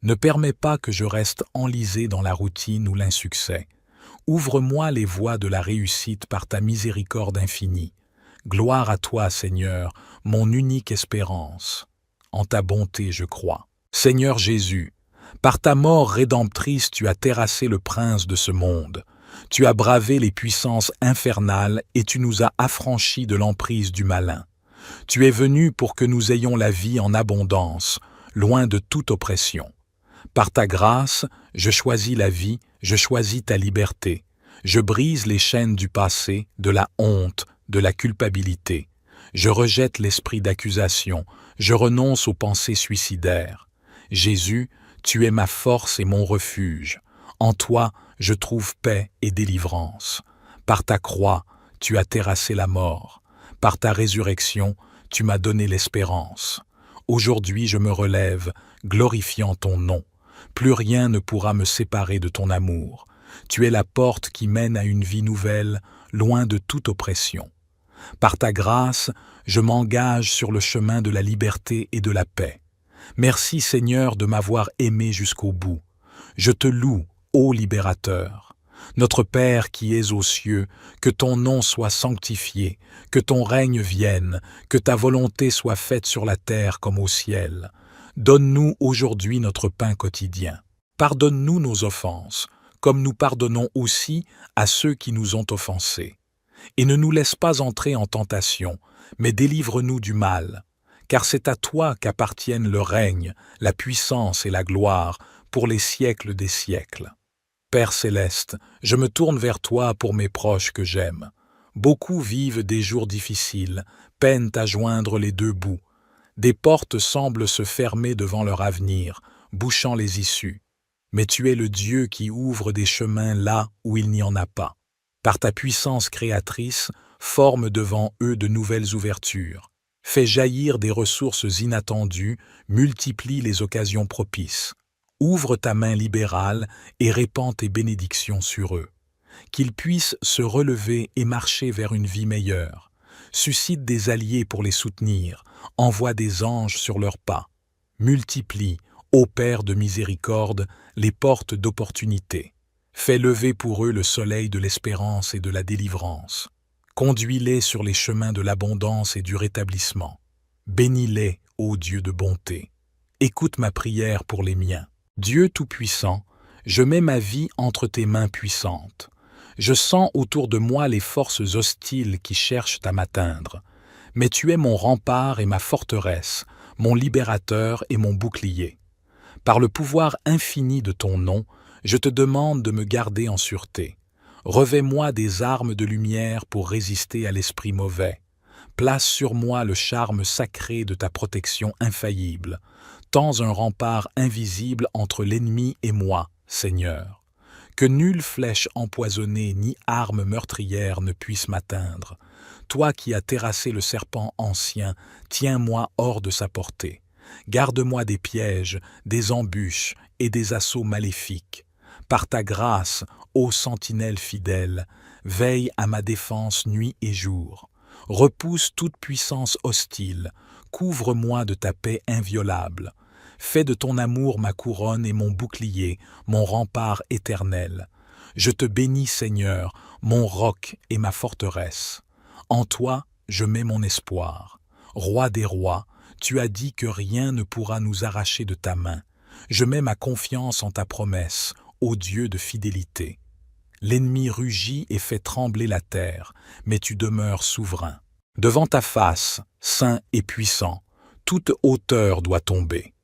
Ne permets pas que je reste enlisé dans la routine ou l'insuccès. Ouvre-moi les voies de la réussite par ta miséricorde infinie. Gloire à toi, Seigneur, mon unique espérance. En ta bonté je crois. Seigneur Jésus, par ta mort rédemptrice tu as terrassé le prince de ce monde. Tu as bravé les puissances infernales et tu nous as affranchis de l'emprise du malin. Tu es venu pour que nous ayons la vie en abondance, loin de toute oppression. Par ta grâce, je choisis la vie, je choisis ta liberté. Je brise les chaînes du passé, de la honte, de la culpabilité. Je rejette l'esprit d'accusation, je renonce aux pensées suicidaires. Jésus, tu es ma force et mon refuge. En toi, je trouve paix et délivrance. Par ta croix, tu as terrassé la mort. Par ta résurrection, tu m'as donné l'espérance. Aujourd'hui, je me relève, glorifiant ton nom. Plus rien ne pourra me séparer de ton amour. Tu es la porte qui mène à une vie nouvelle, loin de toute oppression. Par ta grâce, je m'engage sur le chemin de la liberté et de la paix. Merci Seigneur de m'avoir aimé jusqu'au bout. Je te loue, ô libérateur. Notre Père qui es aux cieux, que ton nom soit sanctifié, que ton règne vienne, que ta volonté soit faite sur la terre comme au ciel. Donne-nous aujourd'hui notre pain quotidien. Pardonne-nous nos offenses, comme nous pardonnons aussi à ceux qui nous ont offensés. Et ne nous laisse pas entrer en tentation, mais délivre-nous du mal, car c'est à toi qu'appartiennent le règne, la puissance et la gloire pour les siècles des siècles. Père céleste, je me tourne vers toi pour mes proches que j'aime. Beaucoup vivent des jours difficiles, peinent à joindre les deux bouts. Des portes semblent se fermer devant leur avenir, bouchant les issues. Mais tu es le Dieu qui ouvre des chemins là où il n'y en a pas. Par ta puissance créatrice, forme devant eux de nouvelles ouvertures. Fais jaillir des ressources inattendues, multiplie les occasions propices. Ouvre ta main libérale et répands tes bénédictions sur eux. Qu'ils puissent se relever et marcher vers une vie meilleure. Suscite des alliés pour les soutenir, envoie des anges sur leurs pas. Multiplie, ô Père de miséricorde, les portes d'opportunité. Fais lever pour eux le soleil de l'espérance et de la délivrance. Conduis-les sur les chemins de l'abondance et du rétablissement. Bénis-les, ô Dieu de bonté. Écoute ma prière pour les miens. Dieu Tout-Puissant, je mets ma vie entre tes mains puissantes. Je sens autour de moi les forces hostiles qui cherchent à m'atteindre. Mais tu es mon rempart et ma forteresse, mon libérateur et mon bouclier. Par le pouvoir infini de ton nom, je te demande de me garder en sûreté. Revêt-moi des armes de lumière pour résister à l'esprit mauvais. Place sur moi le charme sacré de ta protection infaillible. Tends un rempart invisible entre l'ennemi et moi, Seigneur. que nulle flèche empoisonnée ni arme meurtrière ne puisse m'atteindre. Toi qui as terrassé le serpent ancien, tiens-moi hors de sa portée. Garde-moi des pièges, des embûches et des assauts maléfiques. Par ta grâce, ô sentinelle fidèle, veille à ma défense nuit et jour. Repousse toute puissance hostile, couvre-moi de ta paix inviolable. Fais de ton amour ma couronne et mon bouclier, mon rempart éternel. Je te bénis, Seigneur, mon roc et ma forteresse. En toi, je mets mon espoir. Roi des rois, tu as dit que rien ne pourra nous arracher de ta main. Je mets ma confiance en ta promesse, ô Dieu de fidélité. L'ennemi rugit et fait trembler la terre, mais tu demeures souverain. Devant ta face, saint et puissant, toute hauteur doit tomber.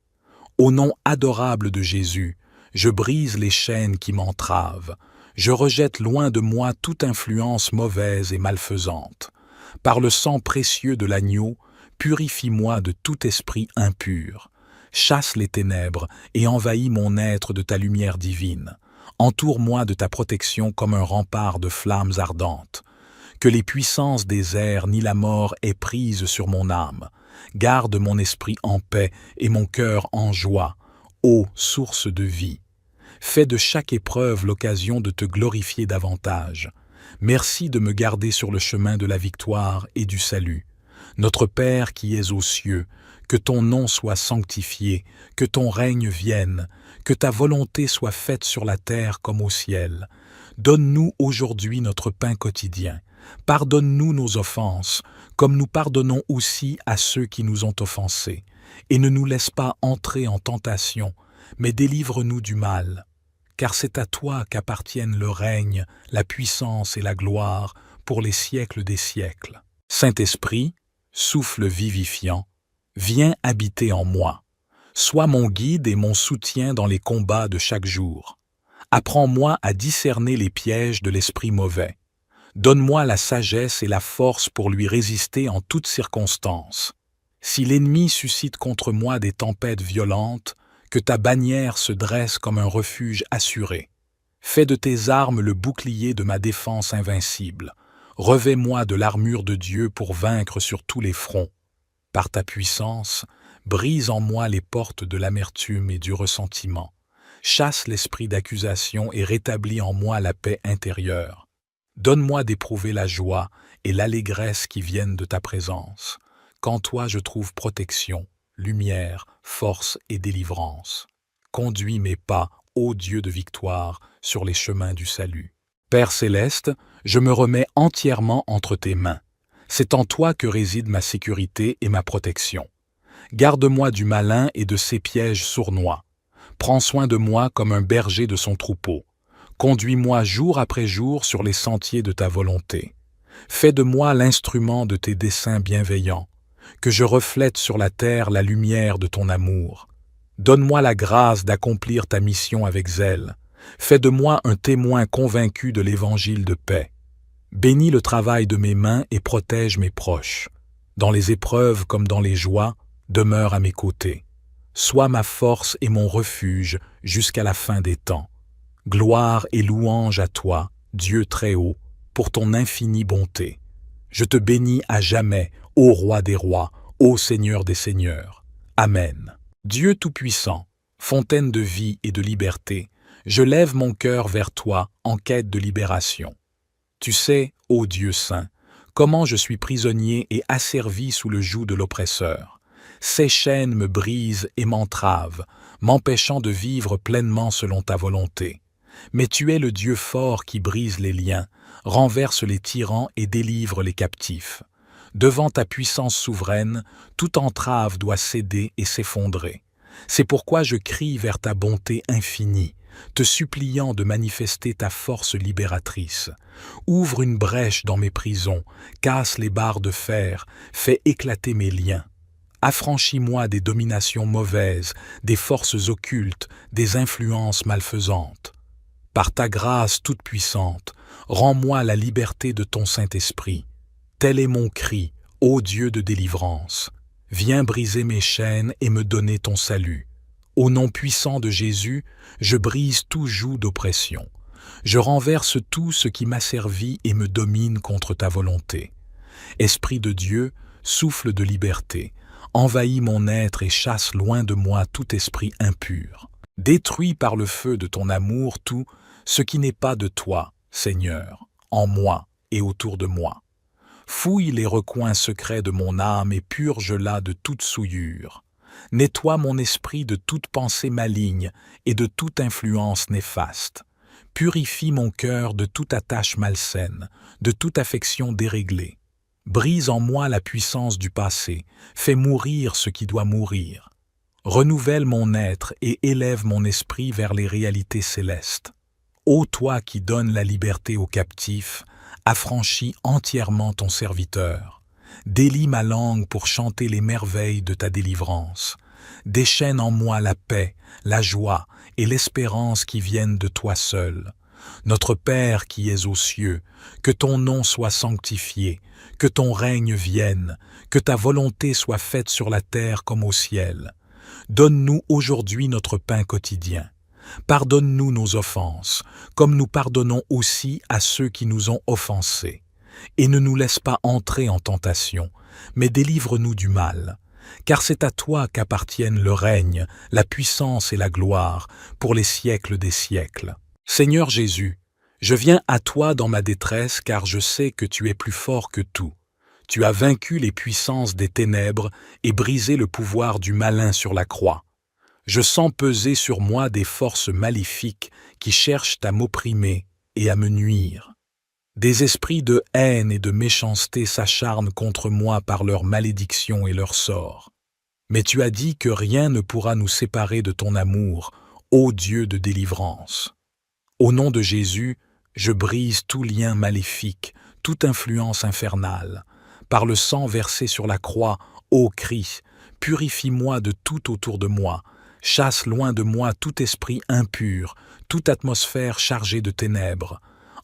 Au nom adorable de Jésus, je brise les chaînes qui m'entravent. Je rejette loin de moi toute influence mauvaise et malfaisante. Par le sang précieux de l'agneau, purifie-moi de tout esprit impur. Chasse les ténèbres et envahis mon être de ta lumière divine. Entoure-moi de ta protection comme un rempart de flammes ardentes. Que les puissances des airs ni la mort aient prise sur mon âme. Garde mon esprit en paix et mon cœur en joie, ô source de vie. Fais de chaque épreuve l'occasion de te glorifier davantage. Merci de me garder sur le chemin de la victoire et du salut. Notre Père qui es aux cieux, que ton nom soit sanctifié, que ton règne vienne, que ta volonté soit faite sur la terre comme au ciel. Donne-nous aujourd'hui notre pain quotidien. Pardonne-nous nos offenses, comme nous pardonnons aussi à ceux qui nous ont offensés. Et ne nous laisse pas entrer en tentation, mais délivre-nous du mal. Car c'est à toi qu'appartiennent le règne, la puissance et la gloire pour les siècles des siècles. Saint-Esprit, souffle vivifiant, viens habiter en moi. Sois mon guide et mon soutien dans les combats de chaque jour. Apprends-moi à discerner les pièges de l'esprit mauvais. Donne-moi la sagesse et la force pour lui résister en toutes circonstances. Si l'ennemi suscite contre moi des tempêtes violentes, que ta bannière se dresse comme un refuge assuré. Fais de tes armes le bouclier de ma défense invincible. Revêt-moi de l'armure de Dieu pour vaincre sur tous les fronts. Par ta puissance, brise en moi les portes de l'amertume et du ressentiment. Chasse l'esprit d'accusation et rétablis en moi la paix intérieure. Donne-moi d'éprouver la joie et l'allégresse qui viennent de ta présence. Qu'en toi je trouve protection, lumière, force et délivrance. Conduis mes pas, ô Dieu de victoire, sur les chemins du salut. Père céleste, je me remets entièrement entre tes mains. C'est en toi que réside ma sécurité et ma protection. Garde-moi du malin et de ses pièges sournois. Prends soin de moi comme un berger de son troupeau. Conduis-moi jour après jour sur les sentiers de ta volonté. Fais de moi l'instrument de tes desseins bienveillants, que je reflète sur la terre la lumière de ton amour. Donne-moi la grâce d'accomplir ta mission avec zèle. Fais de moi un témoin convaincu de l'évangile de paix. Bénis le travail de mes mains et protège mes proches. Dans les épreuves comme dans les joies, demeure à mes côtés. Sois ma force et mon refuge jusqu'à la fin des temps. Gloire et louange à toi, Dieu très haut, pour ton infinie bonté. Je te bénis à jamais, ô Roi des rois, ô Seigneur des seigneurs. Amen. Dieu Tout-Puissant, fontaine de vie et de liberté, je lève mon cœur vers toi en quête de libération. Tu sais, ô Dieu saint, comment je suis prisonnier et asservi sous le joug de l'oppresseur. Ces chaînes me brisent et m'entravent, m'empêchant de vivre pleinement selon ta volonté. Mais tu es le Dieu fort qui brise les liens, renverse les tyrans et délivre les captifs. Devant ta puissance souveraine, toute entrave doit céder et s'effondrer. C'est pourquoi je crie vers ta bonté infinie, te suppliant de manifester ta force libératrice. Ouvre une brèche dans mes prisons, casse les barres de fer, fais éclater mes liens. Affranchis-moi des dominations mauvaises, des forces occultes, des influences malfaisantes. Par ta grâce toute puissante, rends-moi la liberté de ton Saint-Esprit. Tel est mon cri, ô Dieu de délivrance. Viens briser mes chaînes et me donner ton salut. Au nom puissant de Jésus, je brise tout joug d'oppression. Je renverse tout ce qui m'asservit et me domine contre ta volonté. Esprit de Dieu, souffle de liberté, envahis mon être et chasse loin de moi tout esprit impur. Détruis par le feu de ton amour tout ce qui n'est pas de toi, Seigneur, en moi et autour de moi. Fouille les recoins secrets de mon âme et purge-la de toute souillure. Nettoie mon esprit de toute pensée maligne et de toute influence néfaste. Purifie mon cœur de toute attache malsaine, de toute affection déréglée. Brise en moi la puissance du passé, fais mourir ce qui doit mourir. Renouvelle mon être et élève mon esprit vers les réalités célestes. Ô toi qui donnes la liberté aux captifs, affranchis entièrement ton serviteur. Délie ma langue pour chanter les merveilles de ta délivrance. Déchaîne en moi la paix, la joie et l'espérance qui viennent de toi seul. Notre Père qui es aux cieux, que ton nom soit sanctifié, que ton règne vienne, que ta volonté soit faite sur la terre comme au ciel. Donne-nous aujourd'hui notre pain quotidien. Pardonne-nous nos offenses, comme nous pardonnons aussi à ceux qui nous ont offensés. Et ne nous laisse pas entrer en tentation, mais délivre-nous du mal. Car c'est à toi qu'appartiennent le règne, la puissance et la gloire, pour les siècles des siècles. Seigneur Jésus, je viens à toi dans ma détresse car je sais que tu es plus fort que tout. Tu as vaincu les puissances des ténèbres et brisé le pouvoir du malin sur la croix. Je sens peser sur moi des forces maléfiques qui cherchent à m'opprimer et à me nuire. Des esprits de haine et de méchanceté s'acharnent contre moi par leur malédiction et leur sort. Mais tu as dit que rien ne pourra nous séparer de ton amour, ô Dieu de délivrance. Au nom de Jésus, je brise tout lien maléfique, toute influence infernale. Par le sang versé sur la croix, ô Christ, purifie-moi de tout autour de moi, chasse loin de moi tout esprit impur, toute atmosphère chargée de ténèbres.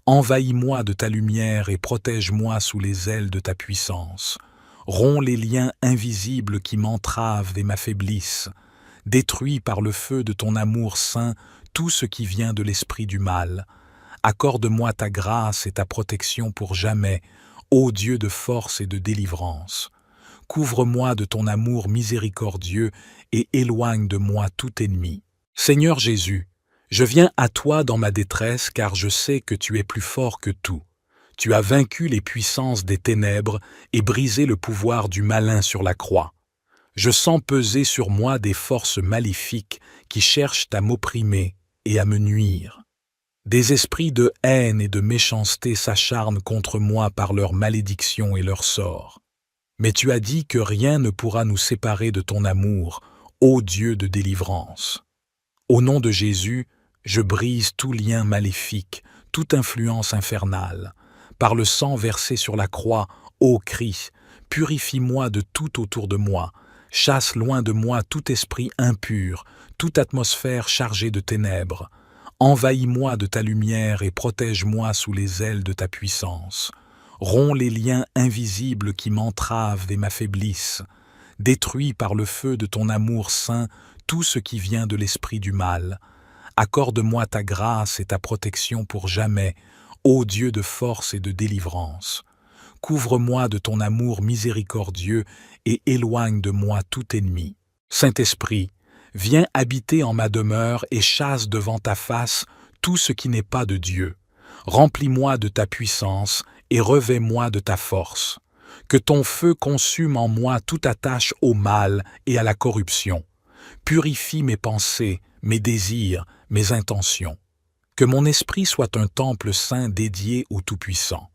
Envahis-moi de ta lumière et protège-moi sous les ailes de ta puissance. Romps les liens invisibles qui m'entravent et m'affaiblissent. Détruis par le feu de ton amour saint tout ce qui vient de l'esprit du mal. Accorde-moi ta grâce et ta protection pour jamais, ô Dieu de force et de délivrance. Couvre-moi de ton amour miséricordieux et éloigne de moi tout ennemi. Seigneur Jésus, je viens à toi dans ma détresse car je sais que tu es plus fort que tout. Tu as vaincu les puissances des ténèbres et brisé le pouvoir du malin sur la croix. Je sens peser sur moi des forces maléfiques qui cherchent à m'opprimer et à me nuire. Des esprits de haine et de méchanceté s'acharnent contre moi par leur malédiction et leur sort. Mais tu as dit que rien ne pourra nous séparer de ton amour, ô Dieu de délivrance. Au nom de Jésus, je brise tout lien maléfique, toute influence infernale. Par le sang versé sur la croix, ô Christ, purifie-moi de tout autour de moi, chasse loin de moi tout esprit impur, toute atmosphère chargée de ténèbres. Envahis-moi de ta lumière et protège-moi sous les ailes de ta puissance. Romps les liens invisibles qui m'entravent et m'affaiblissent. Détruis par le feu de ton amour saint tout ce qui vient de l'esprit du mal. Accorde-moi ta grâce et ta protection pour jamais, ô Dieu de force et de délivrance. Couvre-moi de ton amour miséricordieux et éloigne de moi tout ennemi. Saint-Esprit, viens habiter en ma demeure et chasse devant ta face tout ce qui n'est pas de Dieu. Remplis-moi de ta puissance et revêts-moi de ta force. Que ton feu consume en moi toute attache au mal et à la corruption. Purifie mes pensées, mes désirs, mes intentions. Que mon esprit soit un temple saint dédié au Tout-Puissant.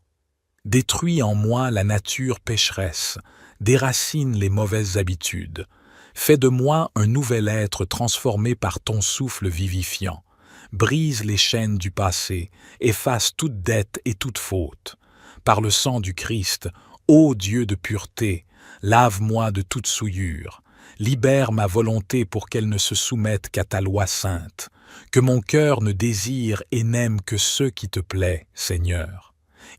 Détruis en moi la nature pécheresse, déracine les mauvaises habitudes. Fais de moi un nouvel être transformé par ton souffle vivifiant. Brise les chaînes du passé, efface toute dette et toute faute. Par le sang du Christ, ô Dieu de pureté, lave-moi de toute souillure. Libère ma volonté pour qu'elle ne se soumette qu'à ta loi sainte. Que mon cœur ne désire et n'aime que ce qui te plaît, Seigneur.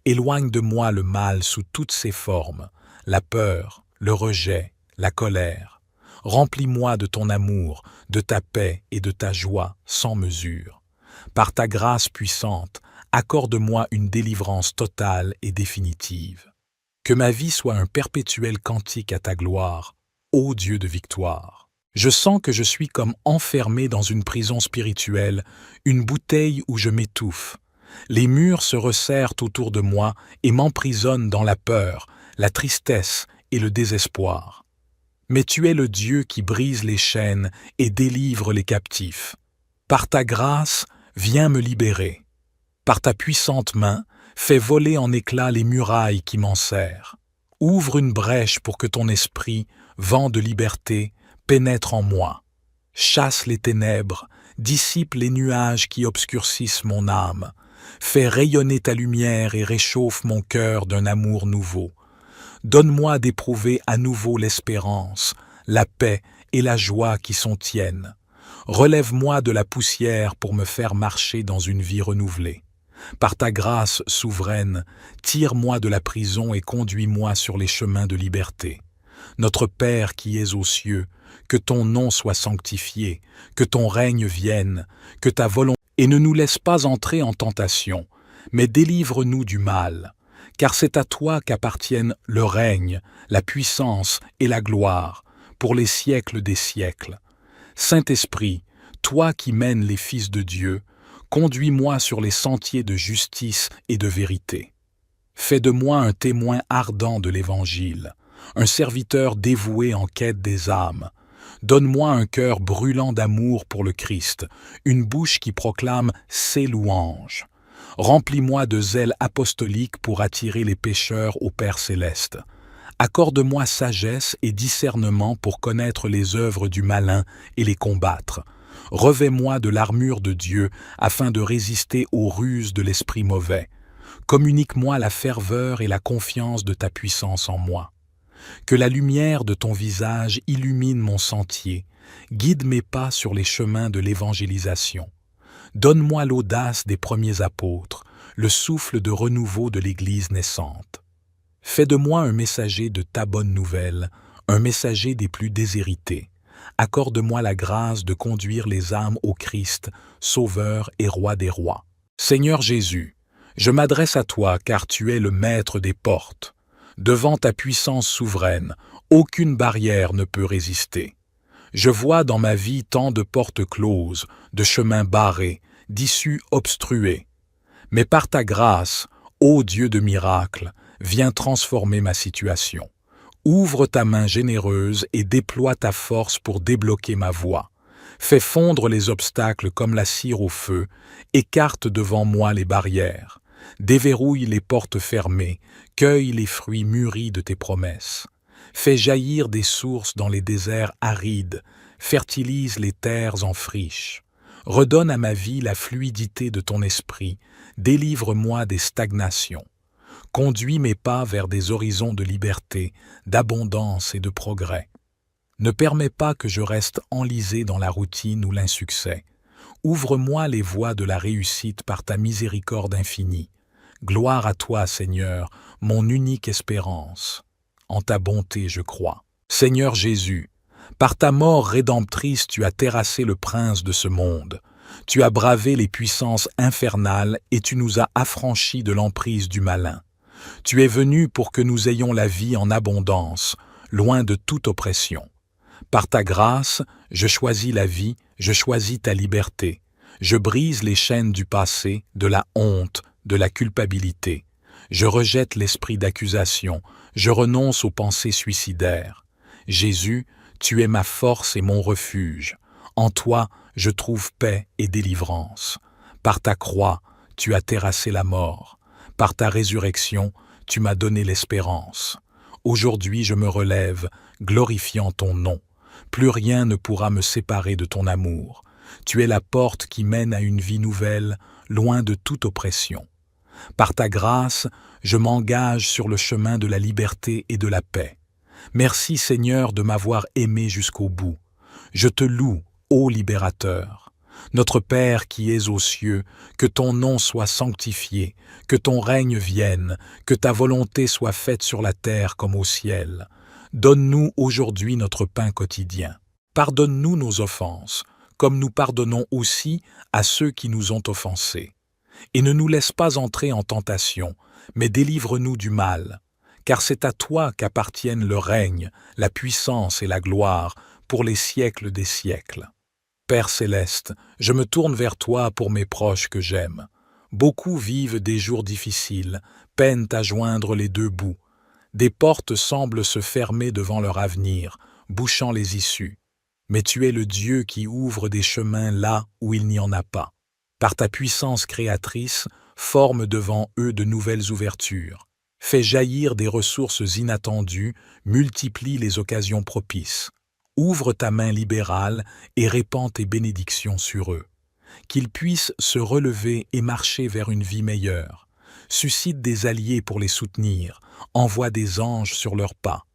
Éloigne de moi le mal sous toutes ses formes, la peur, le rejet, la colère. Remplis-moi de ton amour, de ta paix et de ta joie sans mesure. Par ta grâce puissante, accorde-moi une délivrance totale et définitive. Que ma vie soit un perpétuel cantique à ta gloire, ô Dieu de victoire. Je sens que je suis comme enfermé dans une prison spirituelle, une bouteille où je m'étouffe. Les murs se resserrent autour de moi et m'emprisonnent dans la peur, la tristesse et le désespoir. Mais tu es le Dieu qui brise les chaînes et délivre les captifs. Par ta grâce, viens me libérer. Par ta puissante main, fais voler en éclats les murailles qui m'enserrent. Ouvre une brèche pour que ton esprit, vent de liberté, pénètre en moi. Chasse les ténèbres, dissipe les nuages qui obscurcissent mon âme. Fais rayonner ta lumière et réchauffe mon cœur d'un amour nouveau. Donne-moi d'éprouver à nouveau l'espérance, la paix et la joie qui sont tiennes. Relève-moi de la poussière pour me faire marcher dans une vie renouvelée. Par ta grâce souveraine, tire-moi de la prison et conduis-moi sur les chemins de liberté. Notre Père qui es aux cieux, que ton nom soit sanctifié, que ton règne vienne, que ta volonté... Et ne nous laisse pas entrer en tentation, mais délivre-nous du mal, car c'est à toi qu'appartiennent le règne, la puissance et la gloire, pour les siècles des siècles. Saint-Esprit, toi qui mènes les fils de Dieu, conduis-moi sur les sentiers de justice et de vérité. Fais de moi un témoin ardent de l'Évangile, un serviteur dévoué en quête des âmes. Donne-moi un cœur brûlant d'amour pour le Christ, une bouche qui proclame ses louanges. Remplis-moi de zèle apostolique pour attirer les pécheurs au Père céleste. Accorde-moi sagesse et discernement pour connaître les œuvres du malin et les combattre. Revêt-moi de l'armure de Dieu afin de résister aux ruses de l'esprit mauvais. Communique-moi la ferveur et la confiance de ta puissance en moi. Que la lumière de ton visage illumine mon sentier, guide mes pas sur les chemins de l'évangélisation. Donne-moi l'audace des premiers apôtres, le souffle de renouveau de l'Église naissante. Fais de moi un messager de ta bonne nouvelle, un messager des plus déshérités. Accorde-moi la grâce de conduire les âmes au Christ, Sauveur et Roi des rois. Seigneur Jésus, je m'adresse à toi car tu es le maître des portes. Devant ta puissance souveraine, aucune barrière ne peut résister. Je vois dans ma vie tant de portes closes, de chemins barrés, d'issues obstruées. Mais par ta grâce, ô Dieu de miracles, viens transformer ma situation. Ouvre ta main généreuse et déploie ta force pour débloquer ma voie. Fais fondre les obstacles comme la cire au feu, écarte devant moi les barrières. Déverrouille les portes fermées, cueille les fruits mûris de tes promesses. Fais jaillir des sources dans les déserts arides, fertilise les terres en friche. Redonne à ma vie la fluidité de ton esprit, délivre-moi des stagnations. Conduis mes pas vers des horizons de liberté, d'abondance et de progrès. Ne permets pas que je reste enlisé dans la routine ou l'insuccès. Ouvre-moi les voies de la réussite par ta miséricorde infinie. Gloire à toi, Seigneur, mon unique espérance. En ta bonté je crois. Seigneur Jésus, par ta mort rédemptrice tu as terrassé le prince de ce monde. Tu as bravé les puissances infernales et tu nous as affranchis de l'emprise du malin. Tu es venu pour que nous ayons la vie en abondance, loin de toute oppression. Par ta grâce, je choisis la vie, je choisis ta liberté. Je brise les chaînes du passé, de la honte, de la culpabilité. Je rejette l'esprit d'accusation, je renonce aux pensées suicidaires. Jésus, tu es ma force et mon refuge. En toi, je trouve paix et délivrance. Par ta croix, tu as terrassé la mort. Par ta résurrection, tu m'as donné l'espérance. Aujourd'hui, je me relève, glorifiant ton nom. Plus rien ne pourra me séparer de ton amour. Tu es la porte qui mène à une vie nouvelle, loin de toute oppression. Par ta grâce, je m'engage sur le chemin de la liberté et de la paix. Merci Seigneur de m'avoir aimé jusqu'au bout. Je te loue, ô libérateur. Notre Père qui es aux cieux, que ton nom soit sanctifié, que ton règne vienne, que ta volonté soit faite sur la terre comme au ciel. Donne-nous aujourd'hui notre pain quotidien. Pardonne-nous nos offenses, comme nous pardonnons aussi à ceux qui nous ont offensés. Et ne nous laisse pas entrer en tentation, mais délivre-nous du mal, car c'est à toi qu'appartiennent le règne, la puissance et la gloire pour les siècles des siècles. Père céleste, je me tourne vers toi pour mes proches que j'aime. Beaucoup vivent des jours difficiles, peinent à joindre les deux bouts. Des portes semblent se fermer devant leur avenir, bouchant les issues. Mais tu es le Dieu qui ouvre des chemins là où il n'y en a pas. Par ta puissance créatrice, forme devant eux de nouvelles ouvertures. Fais jaillir des ressources inattendues, multiplie les occasions propices. Ouvre ta main libérale et répands tes bénédictions sur eux. Qu'ils puissent se relever et marcher vers une vie meilleure. Suscite des alliés pour les soutenir, envoie des anges sur leurs pas.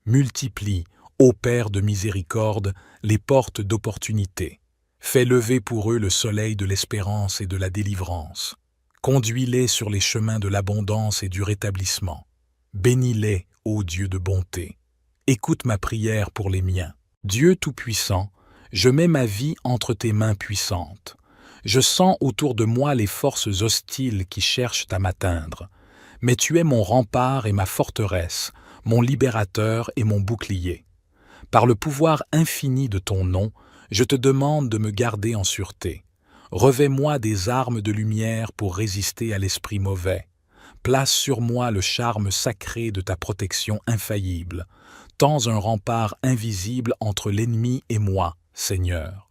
Multiplie, ô Père de miséricorde, les portes d'opportunité. Fais lever pour eux le soleil de l'espérance et de la délivrance. Conduis-les sur les chemins de l'abondance et du rétablissement. Bénis-les, ô Dieu de bonté. Écoute ma prière pour les miens. Dieu Tout-Puissant, je mets ma vie entre tes mains puissantes. Je sens autour de moi les forces hostiles qui cherchent à m'atteindre. Mais tu es mon rempart et ma forteresse, mon libérateur et mon bouclier. Par le pouvoir infini de ton nom, je te demande de me garder en sûreté. Revêt-moi des armes de lumière pour résister à l'esprit mauvais. Place sur moi le charme sacré de ta protection infaillible. Tends un rempart invisible entre l'ennemi et moi, Seigneur.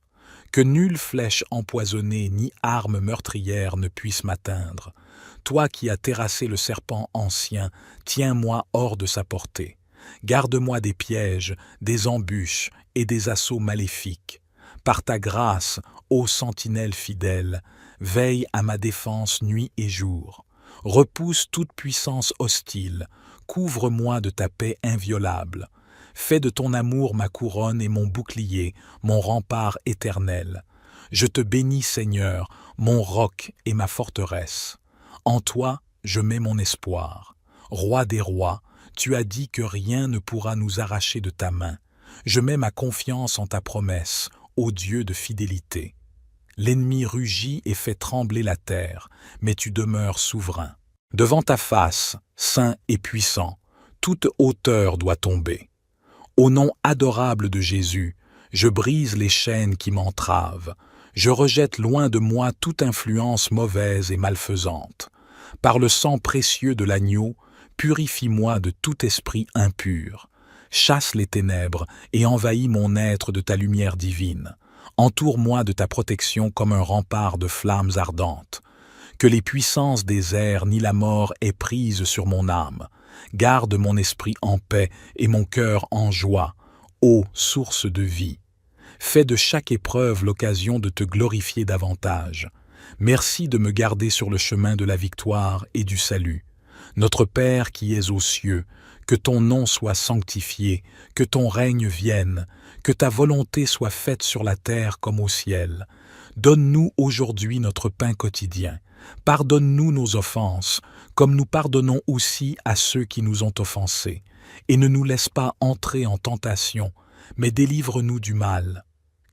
Que nulle flèche empoisonnée ni arme meurtrière ne puisse m'atteindre. Toi qui as terrassé le serpent ancien, tiens-moi hors de sa portée. Garde-moi des pièges, des embûches et des assauts maléfiques. Par ta grâce, ô sentinelle fidèle, veille à ma défense nuit et jour. Repousse toute puissance hostile, couvre-moi de ta paix inviolable. Fais de ton amour ma couronne et mon bouclier, mon rempart éternel. Je te bénis, Seigneur, mon roc et ma forteresse. En toi, je mets mon espoir. Roi des rois, tu as dit que rien ne pourra nous arracher de ta main. Je mets ma confiance en ta promesse, ô Dieu de fidélité. L'ennemi rugit et fait trembler la terre, mais tu demeures souverain. Devant ta face, saint et puissant, toute hauteur doit tomber. Au nom adorable de Jésus, je brise les chaînes qui m'entravent. Je rejette loin de moi toute influence mauvaise et malfaisante. Par le sang précieux de l'agneau, purifie-moi de tout esprit impur. Chasse les ténèbres et envahis mon être de ta lumière divine. Entoure-moi de ta protection comme un rempart de flammes ardentes. Que les puissances des airs ni la mort aient prise sur mon âme. Garde mon esprit en paix et mon cœur en joie, ô source de vie. Fais de chaque épreuve l'occasion de te glorifier davantage. Merci de me garder sur le chemin de la victoire et du salut. Notre Père qui es aux cieux, que ton nom soit sanctifié, que ton règne vienne, que ta volonté soit faite sur la terre comme au ciel. Donne-nous aujourd'hui notre pain quotidien. Pardonne-nous nos offenses, comme nous pardonnons aussi à ceux qui nous ont offensés. Et ne nous laisse pas entrer en tentation, mais délivre-nous du mal.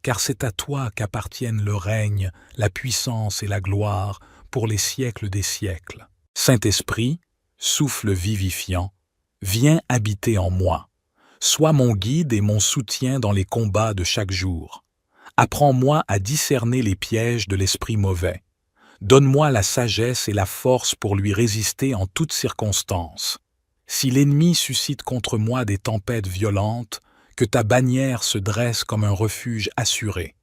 Car c'est à toi qu'appartiennent le règne, la puissance et la gloire pour les siècles des siècles. Saint-Esprit, souffle vivifiant, viens habiter en moi. Sois mon guide et mon soutien dans les combats de chaque jour. Apprends-moi à discerner les pièges de l'esprit mauvais. Donne-moi la sagesse et la force pour lui résister en toutes circonstances. Si l'ennemi suscite contre moi des tempêtes violentes, que ta bannière se dresse comme un refuge assuré.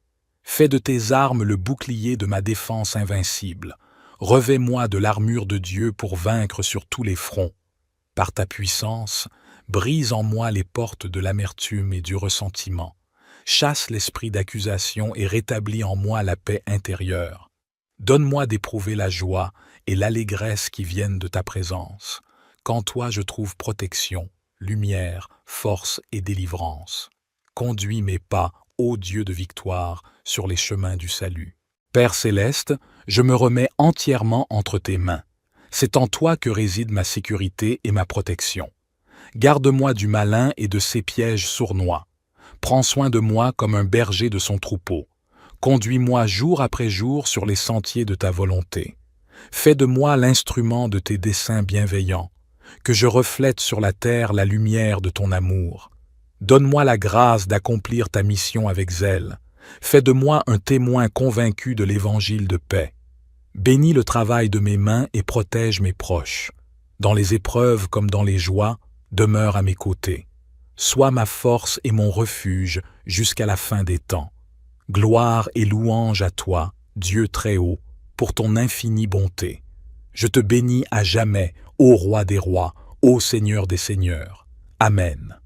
Fais de tes armes le bouclier de ma défense invincible. Revêt-moi de l'armure de Dieu pour vaincre sur tous les fronts. Par ta puissance, brise en moi les portes de l'amertume et du ressentiment. Chasse l'esprit d'accusation et rétablis en moi la paix intérieure. Donne-moi d'éprouver la joie et l'allégresse qui viennent de ta présence. Qu'en toi je trouve protection, lumière, force et délivrance. Conduis mes pas, ô Dieu de victoire, sur les chemins du salut. Père céleste, je me remets entièrement entre tes mains. C'est en toi que réside ma sécurité et ma protection. Garde-moi du malin et de ses pièges sournois. Prends soin de moi comme un berger de son troupeau. Conduis-moi jour après jour sur les sentiers de ta volonté. Fais de moi l'instrument de tes desseins bienveillants, que je reflète sur la terre la lumière de ton amour. Donne-moi la grâce d'accomplir ta mission avec zèle. Fais de moi un témoin convaincu de l'évangile de paix. Bénis le travail de mes mains et protège mes proches. Dans les épreuves comme dans les joies, demeure à mes côtés. Sois ma force et mon refuge jusqu'à la fin des temps. Gloire et louange à toi, Dieu très haut, pour ton infinie bonté. Je te bénis à jamais, ô Roi des rois, ô Seigneur des seigneurs. Amen.